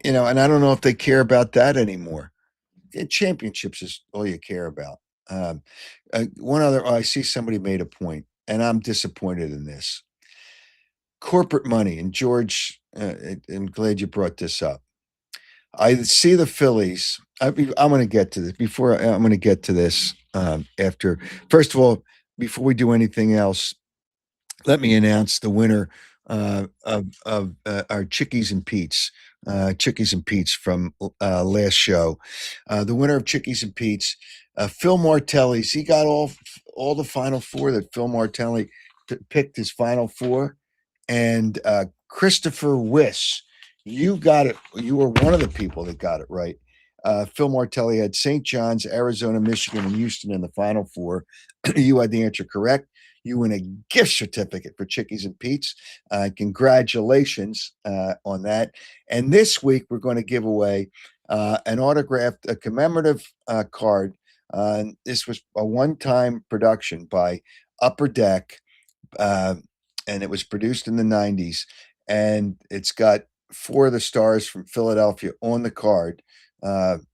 and I don't know if they care about that anymore. Championships is all you care about. One other, I see somebody made a point, and I'm disappointed in this. Corporate money, and George, I'm glad you brought this up. I see the Phillies. I'm going to get to this I'm going to get to this after. First of all, before we do anything else, let me announce the winner of our Chickies and Pete's. Chickies and Pete's from last show. The winner of Chickies and Pete's, Phil Martelli's. He got all the Final Four that Phil Martelli picked his Final Four. And Christopher Wiss, you got it. You were one of the people that got it right. Phil Martelli had St. John's, Arizona, Michigan, and Houston in the Final Four. You had the answer correct. You win a gift certificate for Chickies and Pete's. Congratulations on that. And this week, we're going to give away an autographed, a commemorative card. This was a one-time production by Upper Deck, and it was produced in the 90s. And it's got 4 of the stars from Philadelphia on the card,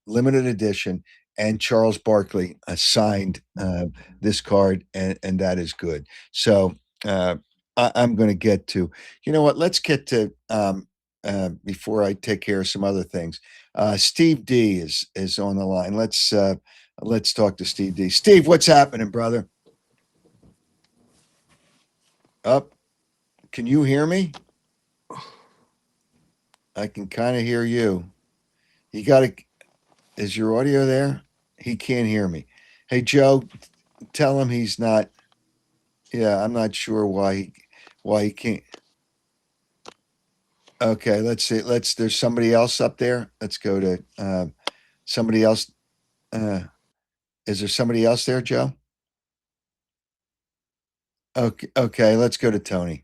limited edition. And Charles Barkley signed this card, and that is good. So I'm going to get to, let's get to, before I take care of some other things. Steve D is on the line. Let's talk to Steve D. Steve, what's happening, brother? Up. Can you hear me? I can kind of hear you. You got to. Is your audio there? He can't hear me. Hey, Joe, tell him he's not. Yeah, I'm not sure why he can't. Okay, let's see. There's somebody else up there. Let's go to somebody else. Is there somebody else there, Joe? Okay, let's go to Tony.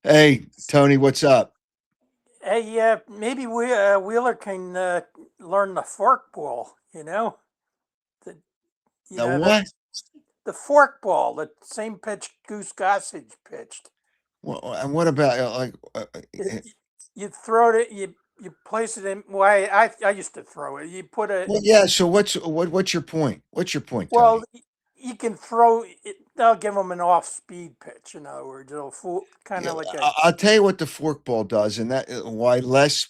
Hey, Tony, what's up? Hey, maybe Wheeler can learn the fork ball. The what? The fork ball, the same pitch Goose Gossage pitched. Well, and what about You throw it, you place it in. Well, I used to throw it. You put a. Well, yeah. So what's your point? What's your point, Tony? Well, you can throw it. They'll give them an off-speed pitch. In other words, it'll kind of like a. I'll tell you what the forkball does, and that why less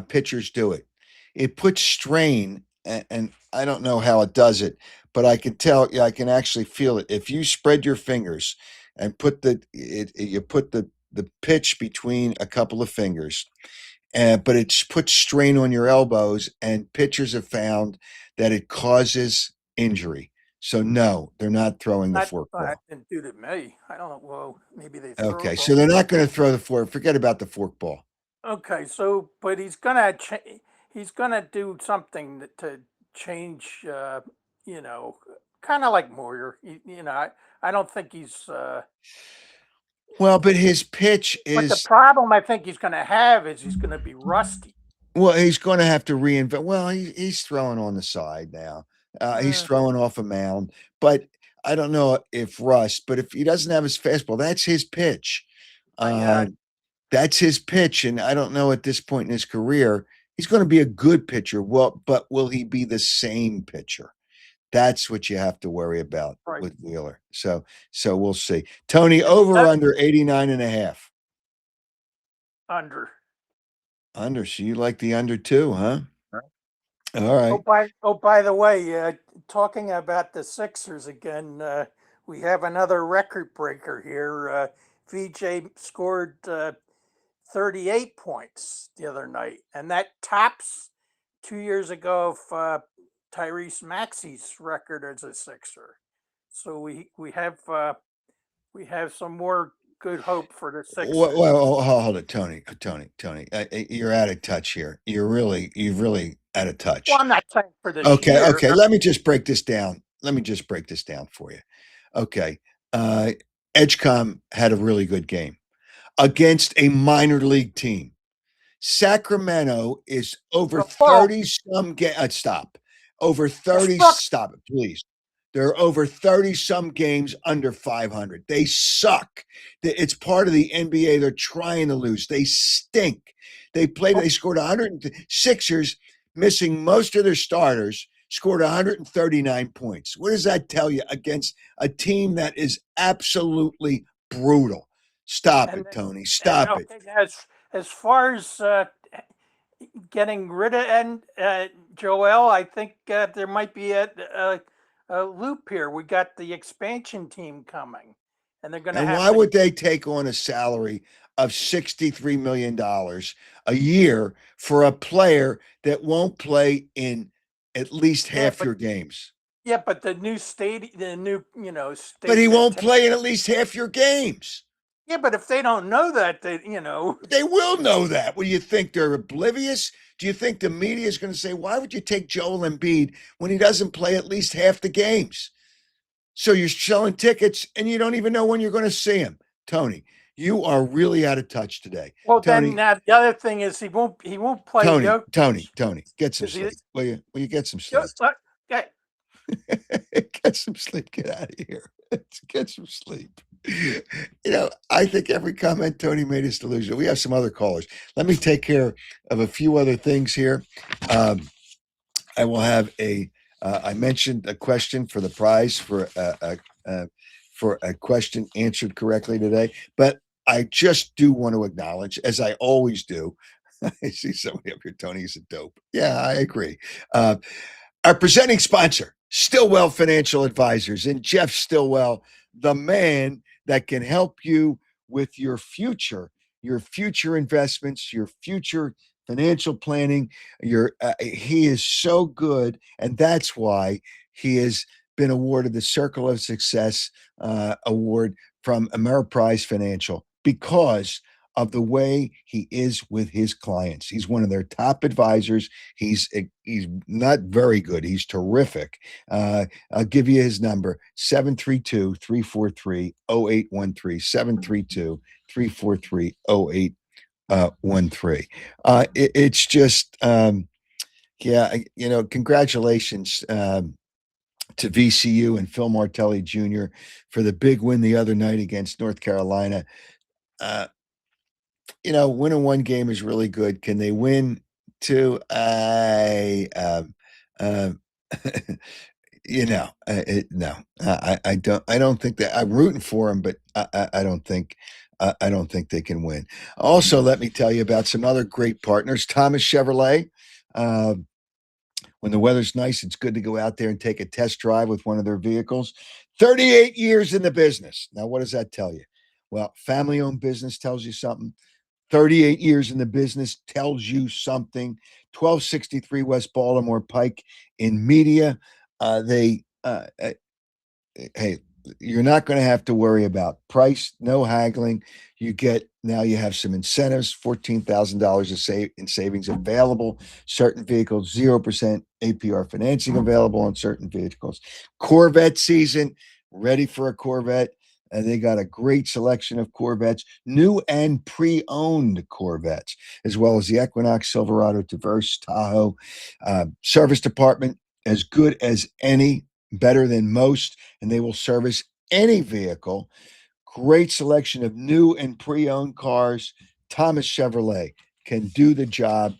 pitchers do it. It puts strain, and I don't know how it does it, but I can tell. I can actually feel it. If you spread your fingers and you put the pitch between a couple of fingers, but it puts strain on your elbows, and pitchers have found that it causes injury. So no, they're not throwing the forkball. That didn't do to me. I don't know. Well, maybe they. Okay, so they're not going to throw the fork. Forget about the forkball. Okay, so but he's gonna do something to change. Kind of like Moyer. I don't think he's. Well, but his pitch is. But the problem I think he's going to have is he's going to be rusty. Well, he's going to have to reinvent. Well, he's throwing on the side now. He's throwing off a mound, but I don't know if rust. But if he doesn't have his fastball, that's his pitch. That's his pitch. And I don't know at this point in his career, he's going to be a good pitcher. Well, but will he be the same pitcher? That's what you have to worry about Right. with Wheeler. So we'll see. Tony, over or under 89.5? Under. Under. So you like the under too, huh? All right. By the way, talking about the Sixers again, we have another record breaker here. VJ scored 38 points the other night, and that tops 2 years ago of Tyrese Maxey's record as a Sixer. So we have some more good hope for the Sixers. Well, hold it, Tony. You're out of touch here. You're really out of touch. Well, I'm not saying for this Okay, year. okay. Let me just break this down. For you. Okay. Edgecom had a really good game against a minor league team. Sacramento is over 30 some stop. Over 30 stop it, please. There are over 30 some games under 500. They suck. It's part of the NBA. They're trying to lose. They stink. They scored 100 Sixers, missing most of their starters, scored 139 points. What does that tell you against a team that is absolutely brutal? Stop it, Tony. Stop it. As far as getting rid of Joel, I think there might be a loop here. We got the expansion team coming, and they're going to have. And why would they take on a salary of $63 million a year for a player that won't play in at least half your games? Yeah, but the new stadium, But he won't play in at least half your games. Yeah, but if they don't know that, They will know that. Well, you think they're oblivious? Do you think the media is going to say, why would you take Joel Embiid when he doesn't play at least half the games? So you're selling tickets and you don't even know when you're going to see him. Tony, you are really out of touch today. Well, Tony, then the other thing is he won't play. Tony, get some sleep. Will you get some sleep? Okay. Get some sleep. Get out of here. Get some sleep. I think every comment Tony made is delusional. We have some other callers. Let me take care of a few other things here. I will have I mentioned a question for the prize for a question answered correctly today, but I just do want to acknowledge, as I always do. I see somebody up here, Tony, is a dope. Yeah, I agree. Our presenting sponsor, Stillwell Financial Advisors, and Jeff Stillwell, the man that can help you with your future investments, your future financial planning. He is so good, and that's why he has been awarded the Circle of Success award from Ameriprise Financial, because of the way he is with his clients. He's one of their top advisors. He's not very good. He's terrific. I'll give you his number, 732-343-0813, 732-343-0813. It's just, congratulations to VCU and Phil Martelli Jr. for the big win the other night against North Carolina. Winning one game is really good. Can they win two? No. I don't think that. I'm rooting for them, but I don't think they can win. Also, let me tell you about some other great partners. Thomas Chevrolet. When the weather's nice, it's good to go out there and take a test drive with one of their vehicles. 38 years in the business. Now, what does that tell you? Well, family-owned business tells you something. 38 years in the business tells you something. 1263 West Baltimore Pike in Media. Hey, you're not going to have to worry about price, no haggling. You have some incentives, $14,000 in savings available. Certain vehicles, 0% APR financing available on certain vehicles. Corvette season, ready for a Corvette. And they got a great selection of Corvettes, new and pre-owned Corvettes, as well as the Equinox, Silverado, Traverse, Tahoe. Service department, as good as any, better than most, and they will service any vehicle. Great selection of new and pre-owned cars, Thomas Chevrolet can do the job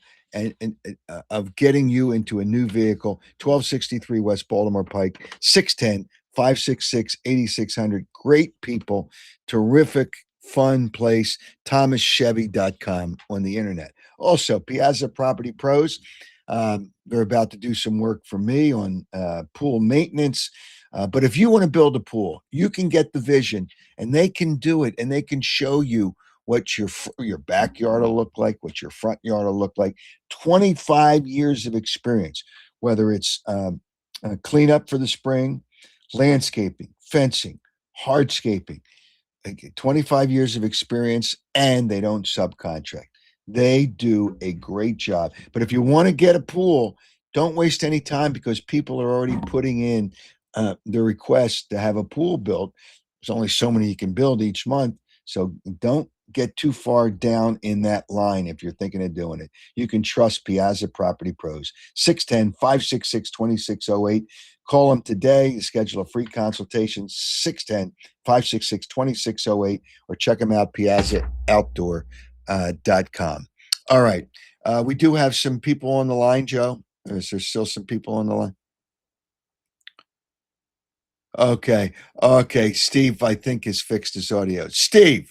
of getting you into a new vehicle. 1263 West Baltimore Pike, 610-566-8600. Great people, terrific, fun place. ThomasChevy.com on the internet. Also, Piazza Property Pros. They're about to do some work for me on pool maintenance. But if you want to build a pool, you can get the vision, and they can do it, and they can show you what your backyard will look like, what your front yard will look like. 25 years of experience, whether it's cleanup for the spring, landscaping, fencing, hardscaping. 25 years of experience, and they don't subcontract. They do a great job. But if you want to get a pool, don't waste any time, because people are already putting in the request to have a pool built. There's only so many you can build each month. So don't get too far down in that line if you're thinking of doing it. You can trust Piazza Property Pros. 610-566-2608. Call them today to schedule a free consultation. 610-566-2608, or check them out, piazzaoutdoor.com. All right. We do have some people on the line, Joe. Is there still some people on the line? Okay. Steve, I think, has fixed his audio. Steve.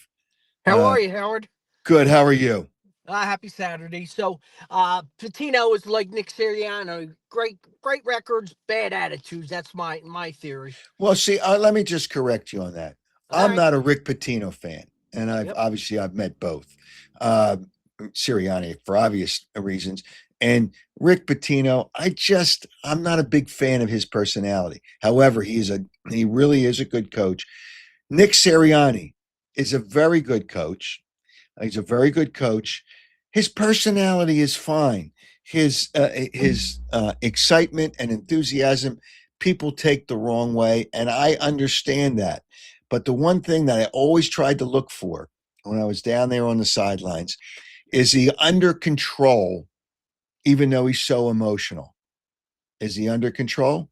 How are you, Howard? Good. How are you? Happy Saturday. So, Patino is like Nick Sirianni. Great records, bad attitudes. That's my theory. Well, see, let me just correct you on that. I'm not a Rick Pitino fan, and I've met both. Sirianni for obvious reasons, and Rick Pitino, I'm not a big fan of his personality. However, he really is a good coach. Nick Sirianni is a very good coach. He's a very good coach. His personality is fine. His excitement and enthusiasm, people take the wrong way, and I understand that. But the one thing that I always tried to look for when I was down there on the sidelines is he under control, even though he's so emotional. Is he under control?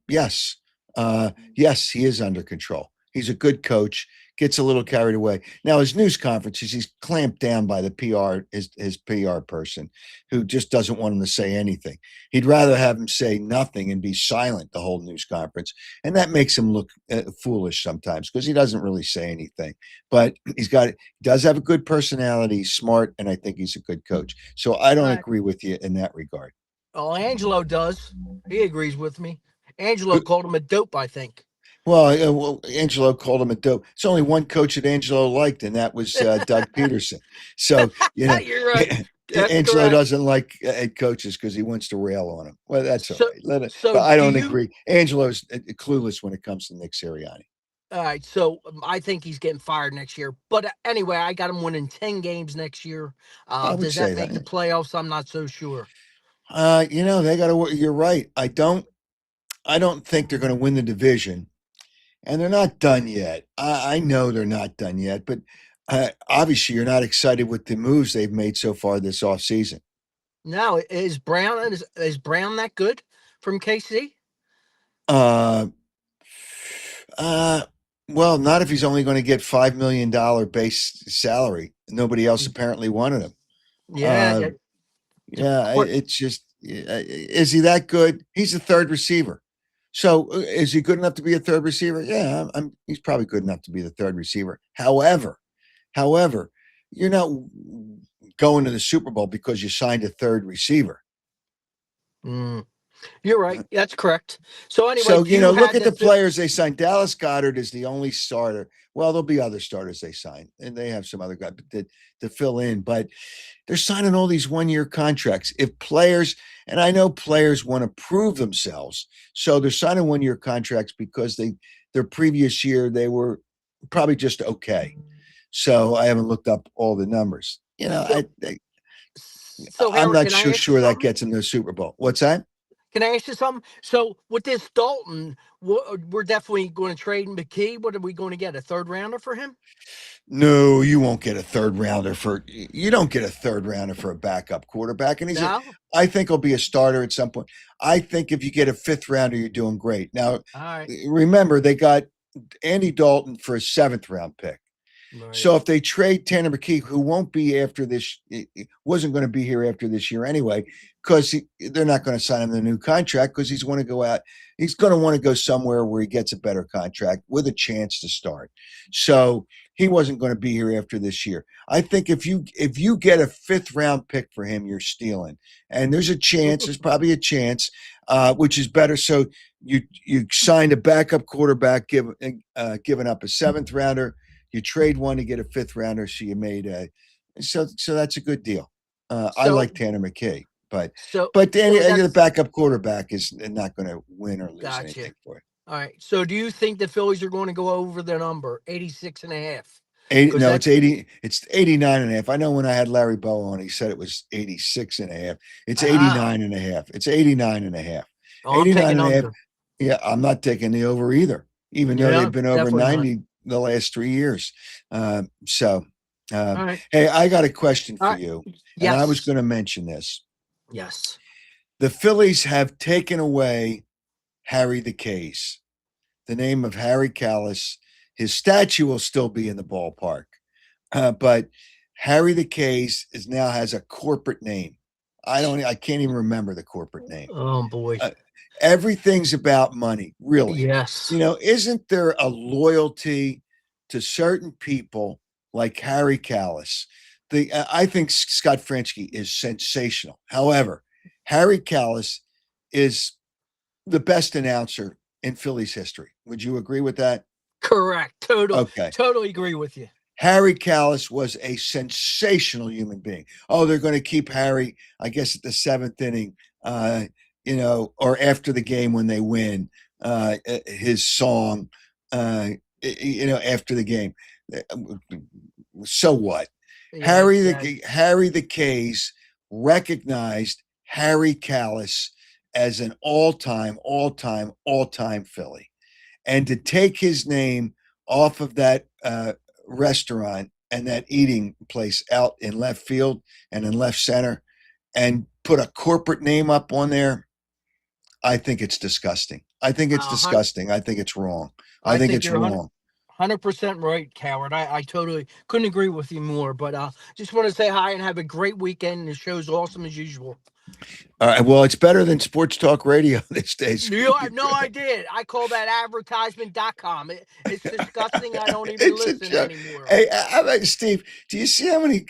Yes. Yes, he is under control. He's a good coach, gets a little carried away. Now, his news conferences, he's clamped down by the PR, his PR person, who just doesn't want him to say anything. He'd rather have him say nothing and be silent the whole news conference. And that makes him look foolish sometimes, because he doesn't really say anything. But he does have a good personality, he's smart, and I think he's a good coach. So I don't agree with you in that regard. Oh, Angelo does. He agrees with me. Angelo called him a dope, I think. Well, Angelo called him a dope. It's only one coach that Angelo liked, and that was Doug Peterson. So, You're right. Angelo correct. doesn't like head coaches because he wants to rail on them. Well, that's all right. So but I don't agree. Angelo's clueless when it comes to Nick Sirianni. All right, so I think he's getting fired next year. But anyway, I got him winning 10 games next year. Does that make the playoffs? I'm not so sure. They got to. You're right. I don't think they're going to win the division. And they're not done yet. I know they're not done yet, but obviously you're not excited with the moves they've made so far this offseason. No, is Brown that good from KC? Well, not if he's only going to get $5 million base salary. Nobody else apparently wanted him. Yeah. It's just, is he that good? He's a third receiver. So is he good enough to be a third receiver? Yeah, he's probably good enough to be the third receiver. However, you're not going to the Super Bowl because you signed a third receiver. You're right. That's correct. So anyway, look at the players they signed. Dallas Goedert is the only starter. Well, there'll be other starters they sign, and they have some other guys to fill in. But they're signing all these one-year contracts. If players, and I know players want to prove themselves, so they're signing one-year contracts because their previous year they were probably just okay. So I haven't looked up all the numbers. I'm not sure that gets them to the Super Bowl. What's that? Can I ask you something? So with this Dalton, we're definitely going to trade McKee. What are we going to get? A third rounder for him? No, you won't get a third rounder you don't get a third rounder for a backup quarterback. And I think he'll be a starter at some point. I think if you get a fifth rounder, you're doing great. Now, remember, they got Andy Dalton for a 7th round pick. Right. So if they trade Tanner McKee, who won't be after this, wasn't going to be here after this year anyway, because they're not going to sign him the new contract because he's want to go out. He's going to want to go somewhere where he gets a better contract with a chance to start. So he wasn't going to be here after this year. I think if you get a 5th round pick for him, you're stealing. And there's a chance. There's probably a chance, which is better. So you signed a backup quarterback, giving up a 7th rounder. You trade one to get a 5th rounder, so you made so that's a good deal. I like Tanner McKee, but the backup quarterback is not going to win or lose anything for it. All right. So do you think the Phillies are going to go over the number 86.5? It's 80. It's 89.5. I know when I had Larry Bow on, he said it was 86.5. It's 89.5. It's 89.5. Oh, I'm taking under. Yeah, I'm not taking the over either, even though they've been over 90 the last 3 years. Right. Hey, I got a question for you. Yes. And I was going to mention this. Yes. The Phillies have taken away Harry the Case, the name of Harry Kalas. His statue will still be in the ballpark, but Harry the Case now has a corporate name. I can't even remember the corporate name. Oh boy. Everything's about money, really. Yes. Isn't there a loyalty to certain people like Harry Kalas? I think Scott Franzke is sensational. However, Harry Kalas is the best announcer in Phillies history. Would you agree with that? Correct. Totally agree with you. Harry Kalas was a sensational human being. Oh, they're going to keep Harry, I guess, at the 7th inning. Or after the game when they win, his song, after the game. So what? Yeah, Harry the Case recognized Harry Kalas as an all-time Philly. And to take his name off of that restaurant and that eating place out in left field and in left center and put a corporate name up on there, I think it's disgusting. I think it's disgusting. I think it's wrong. I think it's wrong. 100% right, Coward. I totally couldn't agree with you more. But just want to say hi and have a great weekend. The show's awesome as usual. All right. Well, it's better than Sports Talk Radio these days. You have no idea. I call that advertisement.com. It's disgusting. I don't even listen anymore. Hey, Steve, do you see how many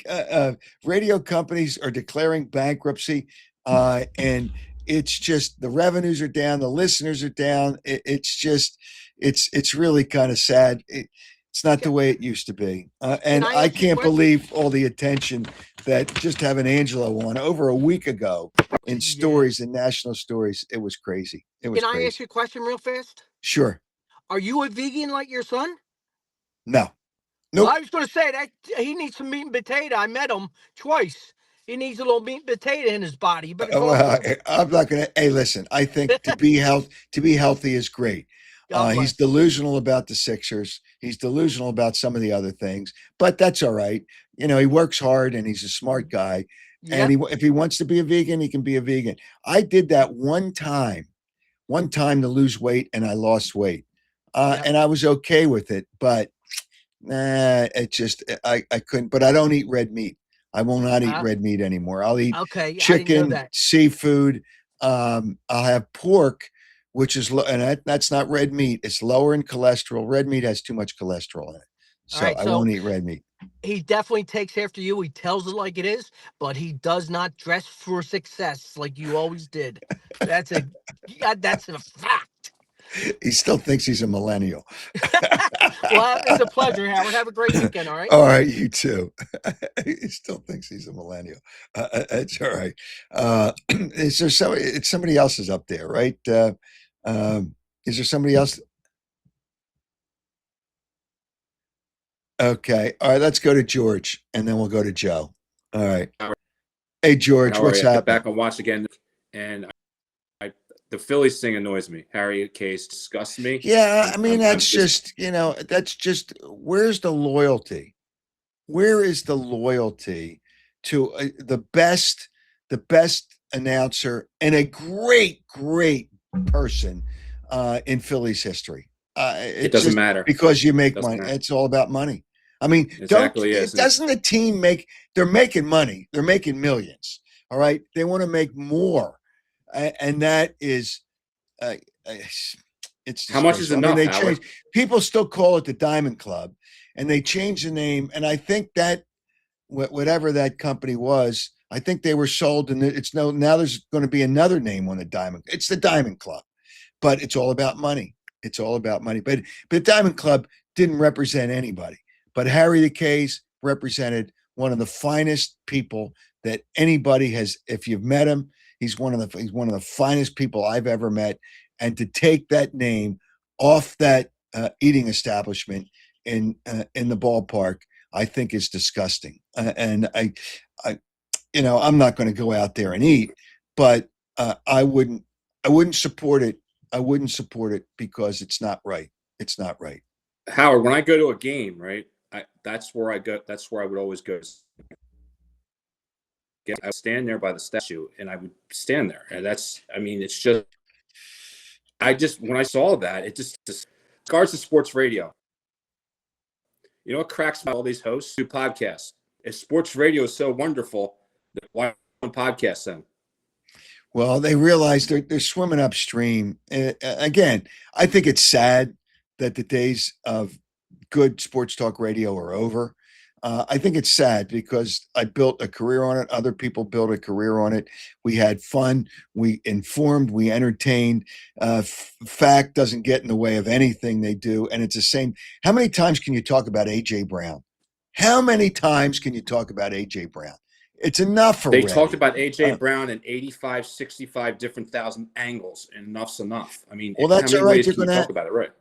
radio companies are declaring bankruptcy? And it's just the revenues are down, the listeners are down. It's really kind of sad. It's not the way it used to be. And I can't believe all the attention that just having Angelo on over a week ago in stories and national stories. It was crazy. Can I ask you a question real fast? Sure. Are you a vegan like your son? No. Nope. Well, I was going to say that he needs some meat and potato. I met him twice. He needs a little meat and potato in his body. But I'm not going to. Hey, listen, I think to be healthy is great. He's delusional about the Sixers. He's delusional about some of the other things, but that's all right. He works hard and he's a smart guy. Yep. And if he wants to be a vegan, he can be a vegan. I did that one time to lose weight, and I lost weight, and I was okay with it. But it just I couldn't. But I don't eat red meat. I will not eat red meat anymore. I'll eat chicken, seafood. I'll have pork, which is and that's not red meat. It's lower in cholesterol. Red meat has too much cholesterol in it, so I won't eat red meat. He definitely takes after you. He tells it like it is, but he does not dress for success like you always did. That's a fact. He still thinks he's a millennial. Well, it's a pleasure, Howard. Have a great weekend, all right? All right, you too. He still thinks he's a millennial. It's all right. Is there somebody else is up there, right? Is there somebody else? Okay. All right, let's go to George, and then we'll go to Joe. All right. Hey, George, what's happening? Back and watch again, and the Phillies thing annoys me. Harry Case disgusts me. Yeah, I mean, that's just where's the loyalty? Where is the loyalty to the best announcer and a great person in Phillies history? It doesn't matter because you make money. It's all about money. I mean, Exactly is. doesn't the team make? They're making money. They're making millions. All right, they want to make more, and that is, it's How much is disgraceful. I mean, enough, they Howard? change. People still call it the Diamond Club, and they changed the name. And I think that whatever that company was, I think they were sold, and it's no. Now there's going to be another name on the Diamond. It's the Diamond Club, but it's all about money. It's all about money. But the Diamond Club didn't represent anybody. But Harry the K's represented one of the finest people that anybody has. If you've met him, he's one of the finest people I've ever met. And to take that name off that eating establishment in the ballpark, I think is disgusting. And I, I'm not going to go out there and eat, but I wouldn't support it. I wouldn't support it because it's not right. It's not right. Howard, when I go to a game, right, that's where I go. That's where I would always go. I would stand there by the statue, and I would stand there. And it's just, when I saw that, it just regards to sports radio. You know what cracks me about all these hosts who podcasts? If sports radio is so wonderful, why on podcast then? Well, they realize they're swimming upstream. Again, I think it's sad that the days of good sports talk radio are over. I think it's sad because I built a career on it. Other people built a career on it. We had fun. We informed. We entertained. Fact doesn't get in the way of anything they do. And it's the same. How many times can you talk about A.J. Brown? How many times can you talk about A.J. Brown? It's enough already. They talked about A.J. Brown in 85, 65 different thousand angles, and enough's enough. I mean, well, that's how many all right. ways can you talk about it, right?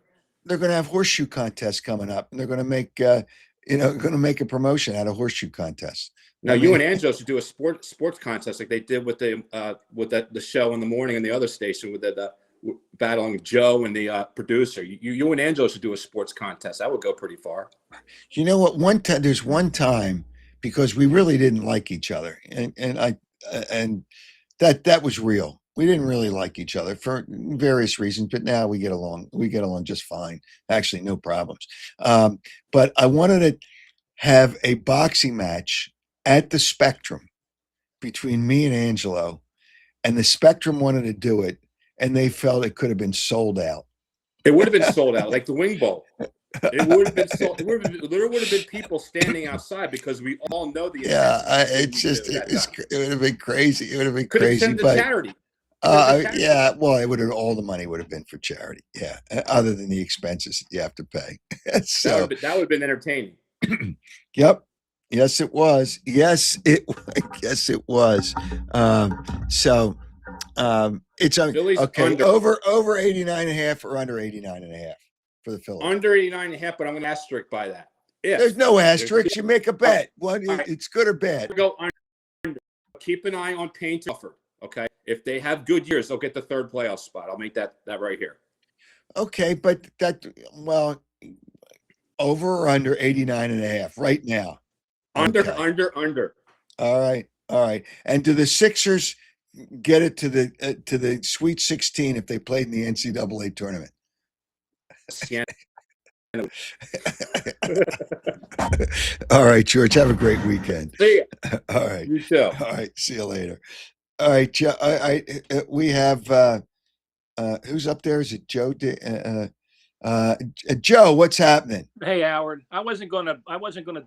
They're going to have horseshoe contests coming up, and they're going to make going to make a promotion out of horseshoe contests. Now, you and Angelo should do a sports contest like they did with the show in the morning on the other station with the battling Joe and the producer. You and Angelo should do a sports contest. That would go pretty far. You know what? There's one time because we really didn't like each other, and that was real. We didn't really like each other for various reasons, but now we get along. We get along just fine. Actually, no problems. But I wanted to have a boxing match at the Spectrum between me and Angelo, and the Spectrum wanted to do it, and they felt it could have been sold out. It would have been sold out, like the Wing Bowl. It would have been sold. There would have been people standing outside because we all know the. Yeah, it would have been crazy. It would have been could crazy. Have sent to charity. Yeah, well, all the money would have been for charity. Yeah, other than the expenses that you have to pay. So that would have been entertaining. Yep. Yes, it was. Yes, it was. It's okay. Under. Over 89.5 or under 89.5 for the Phillies. Under 89.5, but I'm going to asterisk by that. There's no asterisk. You make a bet. It's good or bad. Go under. Keep an eye on Paint Offer. Okay. If they have good years, they'll get the third playoff spot. I'll make that right here. Okay, but over or under 89.5 right now. Under. All right. And do the Sixers get it to the Sweet 16 if they played in the NCAA tournament? Yeah. All right, George. Have a great weekend. See ya. All right. You too. All right. See you later. All right, Joe. We have who's up there? Is it Joe? Joe, what's happening? Hey, Howard. I wasn't gonna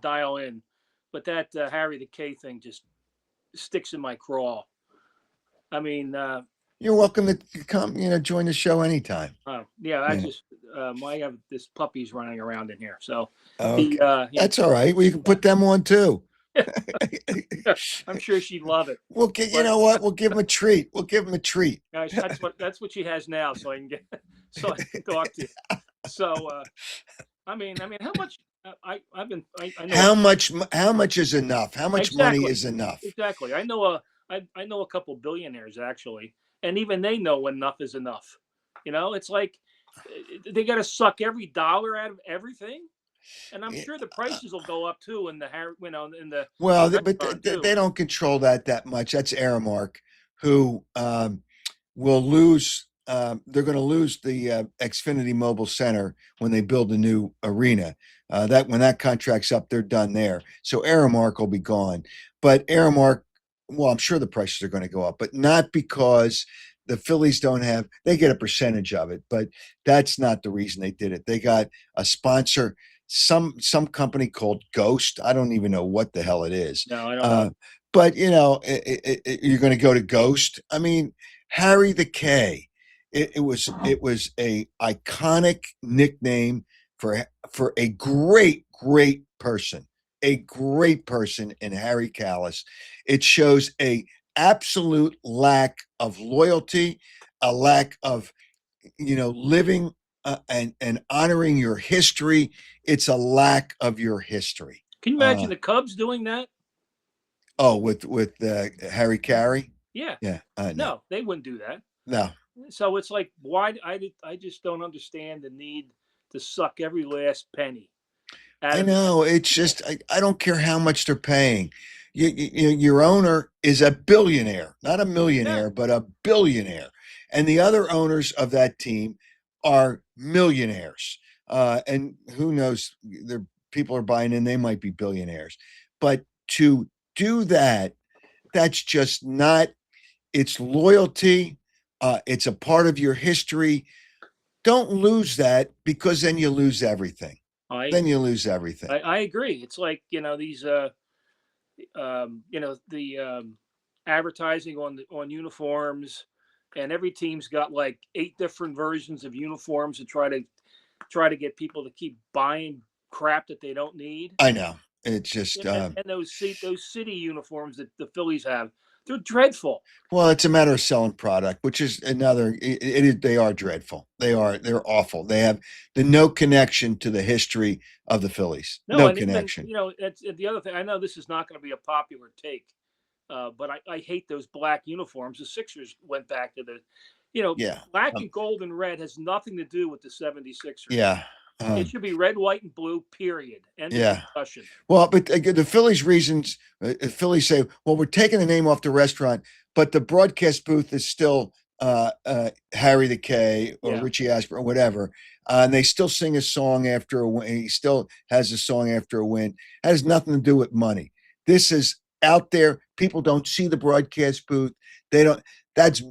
dial in, but that Harry the K thing just sticks in my craw. I mean, you're welcome to come. Join the show anytime. Yeah. I have this puppy's running around in here, so okay. That's all right. We can put them on too. I'm sure she'd love it. You know what? We'll give him a treat. That's what she has now, so I can talk to you. So, I mean, how much? I know how much is enough? How much money is enough? Exactly. I know a couple billionaires actually, and even they know enough is enough. It's like they got to suck every dollar out of everything. And I'm sure the prices will go up too in the but they don't control that much. That's Aramark, who will lose they're going to lose the Xfinity Mobile Center when they build a new arena. That when that contract's up, they're done there. So Aramark will be gone. But Aramark, well, I'm sure the prices are going to go up, but not because the Phillies don't have. They get a percentage of it, but that's not the reason they did it. They got a sponsor, some company called Ghost. I don't even know what the hell it is. No, I don't know. But you're going to go to Ghost. I mean, Harry the K. It was a iconic nickname for a great person, in Harry Callis. It shows a absolute lack of loyalty, a lack of living and honoring your history. It's a lack of your history. Can you imagine the Cubs doing that? Oh, with Harry Carey? Yeah. Yeah. No. No, they wouldn't do that. No. So it's like, why? I just don't understand the need to suck every last penny. I know. It's just I don't care how much they're paying. Your owner is a billionaire, not a millionaire, but a billionaire, and the other owners of that team are millionaires. And who knows? Their people are buying in; they might be billionaires. But to do that, that's just not. It's loyalty. It's a part of your history. Don't lose that, because then you lose everything. Then you lose everything. I agree. It's like, these the advertising on uniforms, and every team's got like 8 different versions of uniforms to try to get people to keep buying crap that they don't need. I know. It's just and those city uniforms that the Phillies have, they're dreadful. Well, it's a matter of selling product, which is another. They are dreadful. They're awful. They have no connection to the history of the Phillies. No connection. Even, that's the other thing. I know this is not going to be a popular take, but I hate those black uniforms. The Sixers went back to the, black and gold and red has nothing to do with the 76ers. Yeah. It should be red, white, and blue, period. End of discussion. Well, but the Phillies reasons, Phillies say, well, we're taking the name off the restaurant, but the broadcast booth is still Harry the K or Richie Ashburn or whatever. And they still sing a song after a win. He still has a song after a win. That has nothing to do with money. This is out there. People don't see the broadcast booth. They don't. That's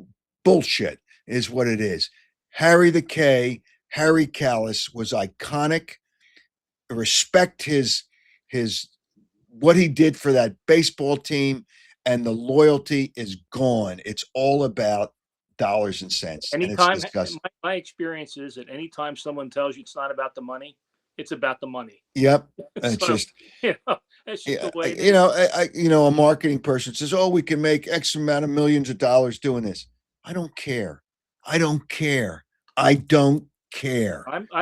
bullshit is what it is. Harry the K, Harry Callis was iconic. Respect his what he did for that baseball team, and the loyalty is gone. It's all about dollars and cents. Anytime, my experience is that anytime someone tells you it's not about the money, it's about the money. Yep, it's just that's just the way it is. A marketing person says, "Oh, we can make X amount of millions of dollars doing this." I don't care. I don't care. I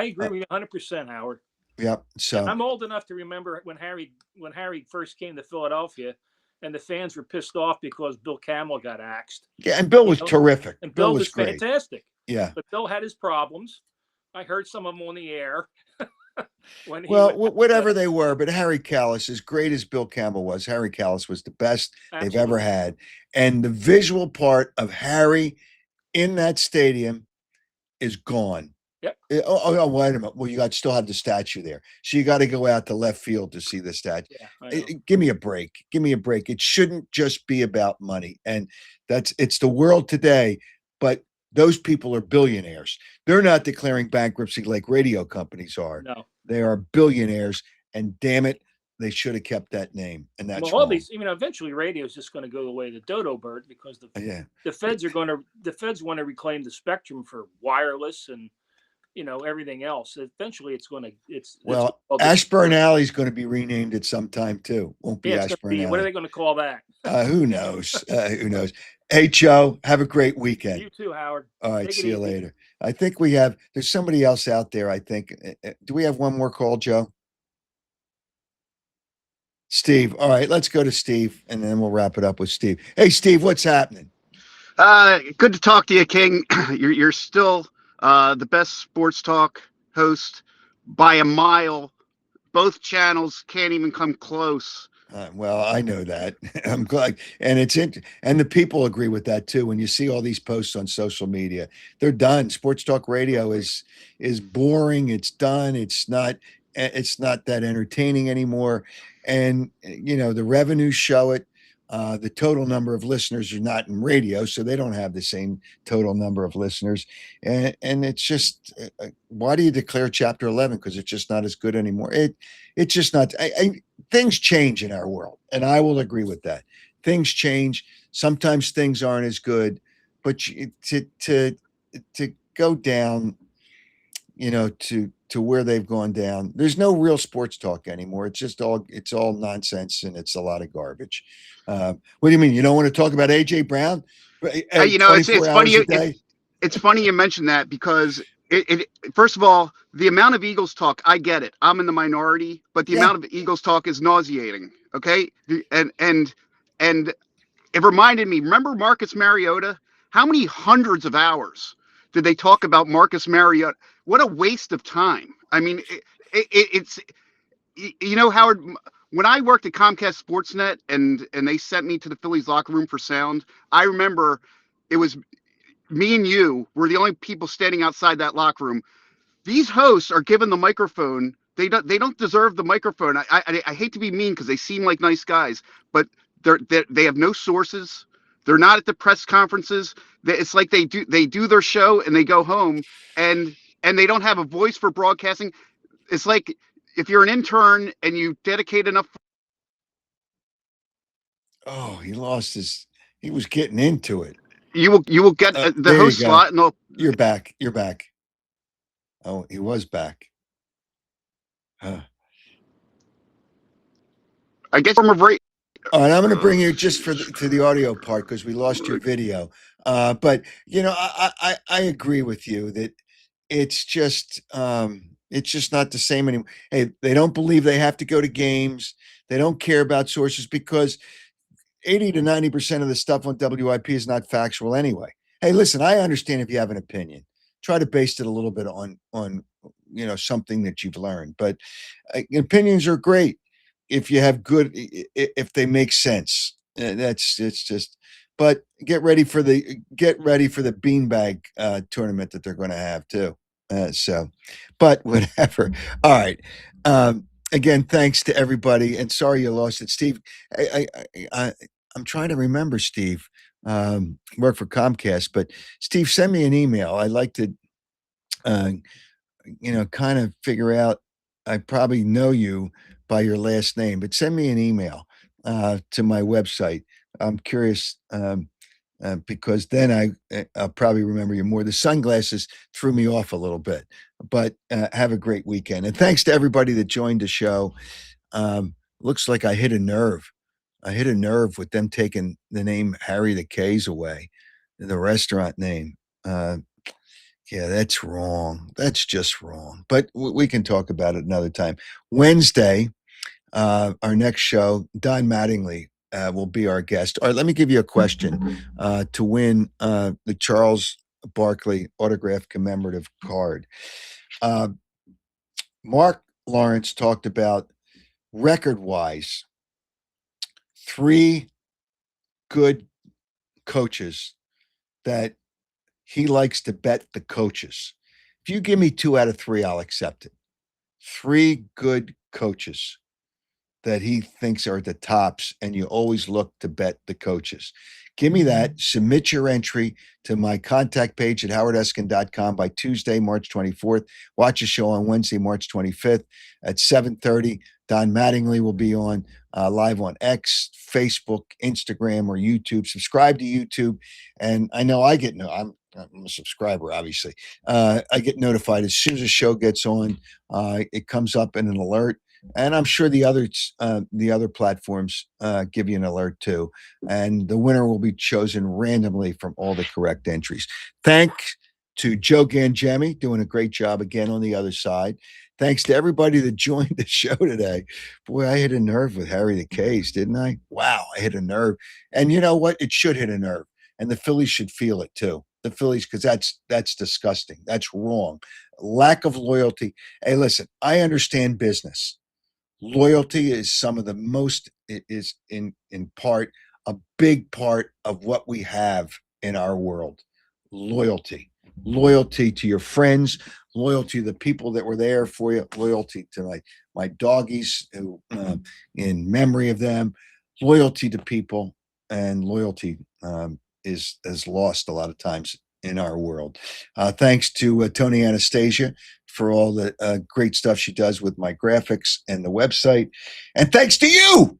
agree with you 100%, Howard. Yep. So I'm old enough to remember when Harry first came to Philadelphia, and the fans were pissed off because Bill Camel got axed. Yeah, and Bill was terrific. And Bill was great. fantastic. Yeah. But Bill had his problems. I heard some of them on the air. Whatever they were, but Harry Callis, as great as Bill Campbell was, Harry Callis was the best they've ever had. And the visual part of Harry in that stadium is gone. Yep. Oh, wait a minute. Well, you still have the statue there. So you got to go out to left field to see the statue. Yeah, give me a break. Give me a break. It shouldn't just be about money. And it's the world today, but those people are billionaires. They're not declaring bankruptcy like radio companies are. No. They are billionaires, and damn it, they should have kept that name. And that's all wrong. these. Eventually, radio is just going to go the way of the dodo bird, because the feds want to reclaim the spectrum for wireless and everything else. Eventually, Ashburn Alley is going to be renamed at some time too. Won't be Ashburn Alley. What are they going to call that? Who knows? Who knows? Hey, Joe, have a great weekend. You too, Howard. All right, see you later. I think there's somebody else out there, I think. Do we have one more call, Joe? Steve. All right, let's go to Steve, and then we'll wrap it up with Steve. Hey, Steve, what's happening? Good to talk to you, King. You're still the best sports talk host by a mile. Both channels can't even come close Well, I know that. I'm glad, and and the people agree with that too. When you see all these posts on social media, they're done. Sports talk radio is boring. It's done. It's not that entertaining anymore. And the revenues show it. The total number of listeners are not in radio, so they don't have the same total number of listeners. And it's just why do you declare Chapter 11? Because it's just not as good anymore. It's just not. Things change in our world, and I will agree with that. Things change. Sometimes things aren't as good, but to go down, to where they've gone down. There's no real sports talk anymore. It's all nonsense, and it's a lot of garbage. What do you mean? You don't want to talk about AJ Brown? It's 24 funny. hours a day. It's funny you mentioned that because first of all, the amount of Eagles talk, I get it. I'm in the minority, but the Yeah. amount of Eagles talk is nauseating. Okay, and it reminded me. Remember Marcus Mariota? How many hundreds of hours did they talk about Marcus Mariota? What a waste of time. I mean, it's Howard. When I worked at Comcast Sportsnet and they sent me to the Phillies locker room for sound, I remember it was me and you were the only people standing outside that locker room. These hosts are given the microphone. They don't deserve the microphone. I hate to be mean because they seem like nice guys, but they have no sources. They're not at the press conferences. It's like they do their show and they go home, and they don't have a voice for broadcasting. It's like if you're an intern and you dedicate enough. Oh, he was getting into it. You will get the There you host go. slot, and You're back. You're back. Oh, he was back. Huh. I guess from a break. All right, I'm going to bring you just to the audio part because we lost your video. But I agree with you that it's just not the same anymore. Hey, they don't believe they have to go to games. They don't care about sources because 80 to 90% of the stuff on WIP is not factual anyway. Hey, listen, I understand if you have an opinion. Try to base it a little bit on something that you've learned. But opinions are great if you have if they make sense. It's just. But get ready for the beanbag tournament that they're going to have too. But whatever. All right. Again, thanks to everybody, and sorry you lost it, Steve. I'm trying to remember, Steve. Work for Comcast, but Steve, send me an email. I'd like to, kind of figure out. I probably know you by your last name, but send me an email to my website. I'm curious because then I'll probably remember you more. The sunglasses threw me off a little bit, but have a great weekend. And thanks to everybody that joined the show. Looks like I hit a nerve. I hit a nerve with them taking the name Harry the K's away, the restaurant name. Yeah, that's wrong. That's just wrong. But we can talk about it another time. Wednesday, our next show, Don Mattingly will be our guest. All right, let me give you a question to win the Charles Barkley autographed commemorative card. Marc Lawrence talked about record-wise 3 good coaches that he likes to bet the coaches. If you give me 2 out of 3, I'll accept it. 3 good coaches that he thinks are at the tops, and you always look to bet the coaches. Give me that. Submit your entry to my contact page at howardeskin.com by Tuesday, March 24th. Watch the show on Wednesday, March 25th at 7:30. Don Mattingly will be on live on X, Facebook, Instagram, or YouTube. Subscribe to YouTube. And I know I get I'm a subscriber, obviously. I get notified as soon as the show gets on. It comes up in an alert. And I'm sure the other platforms give you an alert too. And the winner will be chosen randomly from all the correct entries. Thanks to Joe Gangemi, doing a great job again on the other side. Thanks to everybody that joined the show today. Boy, I hit a nerve with Harry the Case, didn't I? Wow, I hit a nerve. And you know what? It should hit a nerve. And the Phillies should feel it too. The Phillies, because that's disgusting. That's wrong. Lack of loyalty. Hey, listen, I understand business. Loyalty is some of the most, is in part, a big part of what we have in our world. Loyalty to your friends, loyalty to the people that were there for you, loyalty to my doggies who, in memory of them, loyalty to people, and loyalty is lost a lot of times in our world. Thanks to Tony Anastasia for all the great stuff she does with my graphics and the website. And thanks to you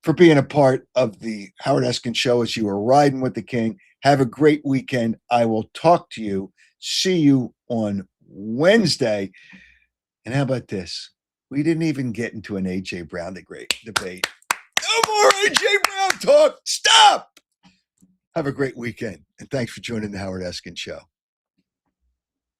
for being a part of the Howard Eskin Show as you are riding with the king. Have a great weekend. I will talk to you. See you on Wednesday. And how about this? We didn't even get into an A.J. Brown debate. No more A.J. Brown talk. Stop. Have a great weekend. And thanks for joining the Howard Eskin Show.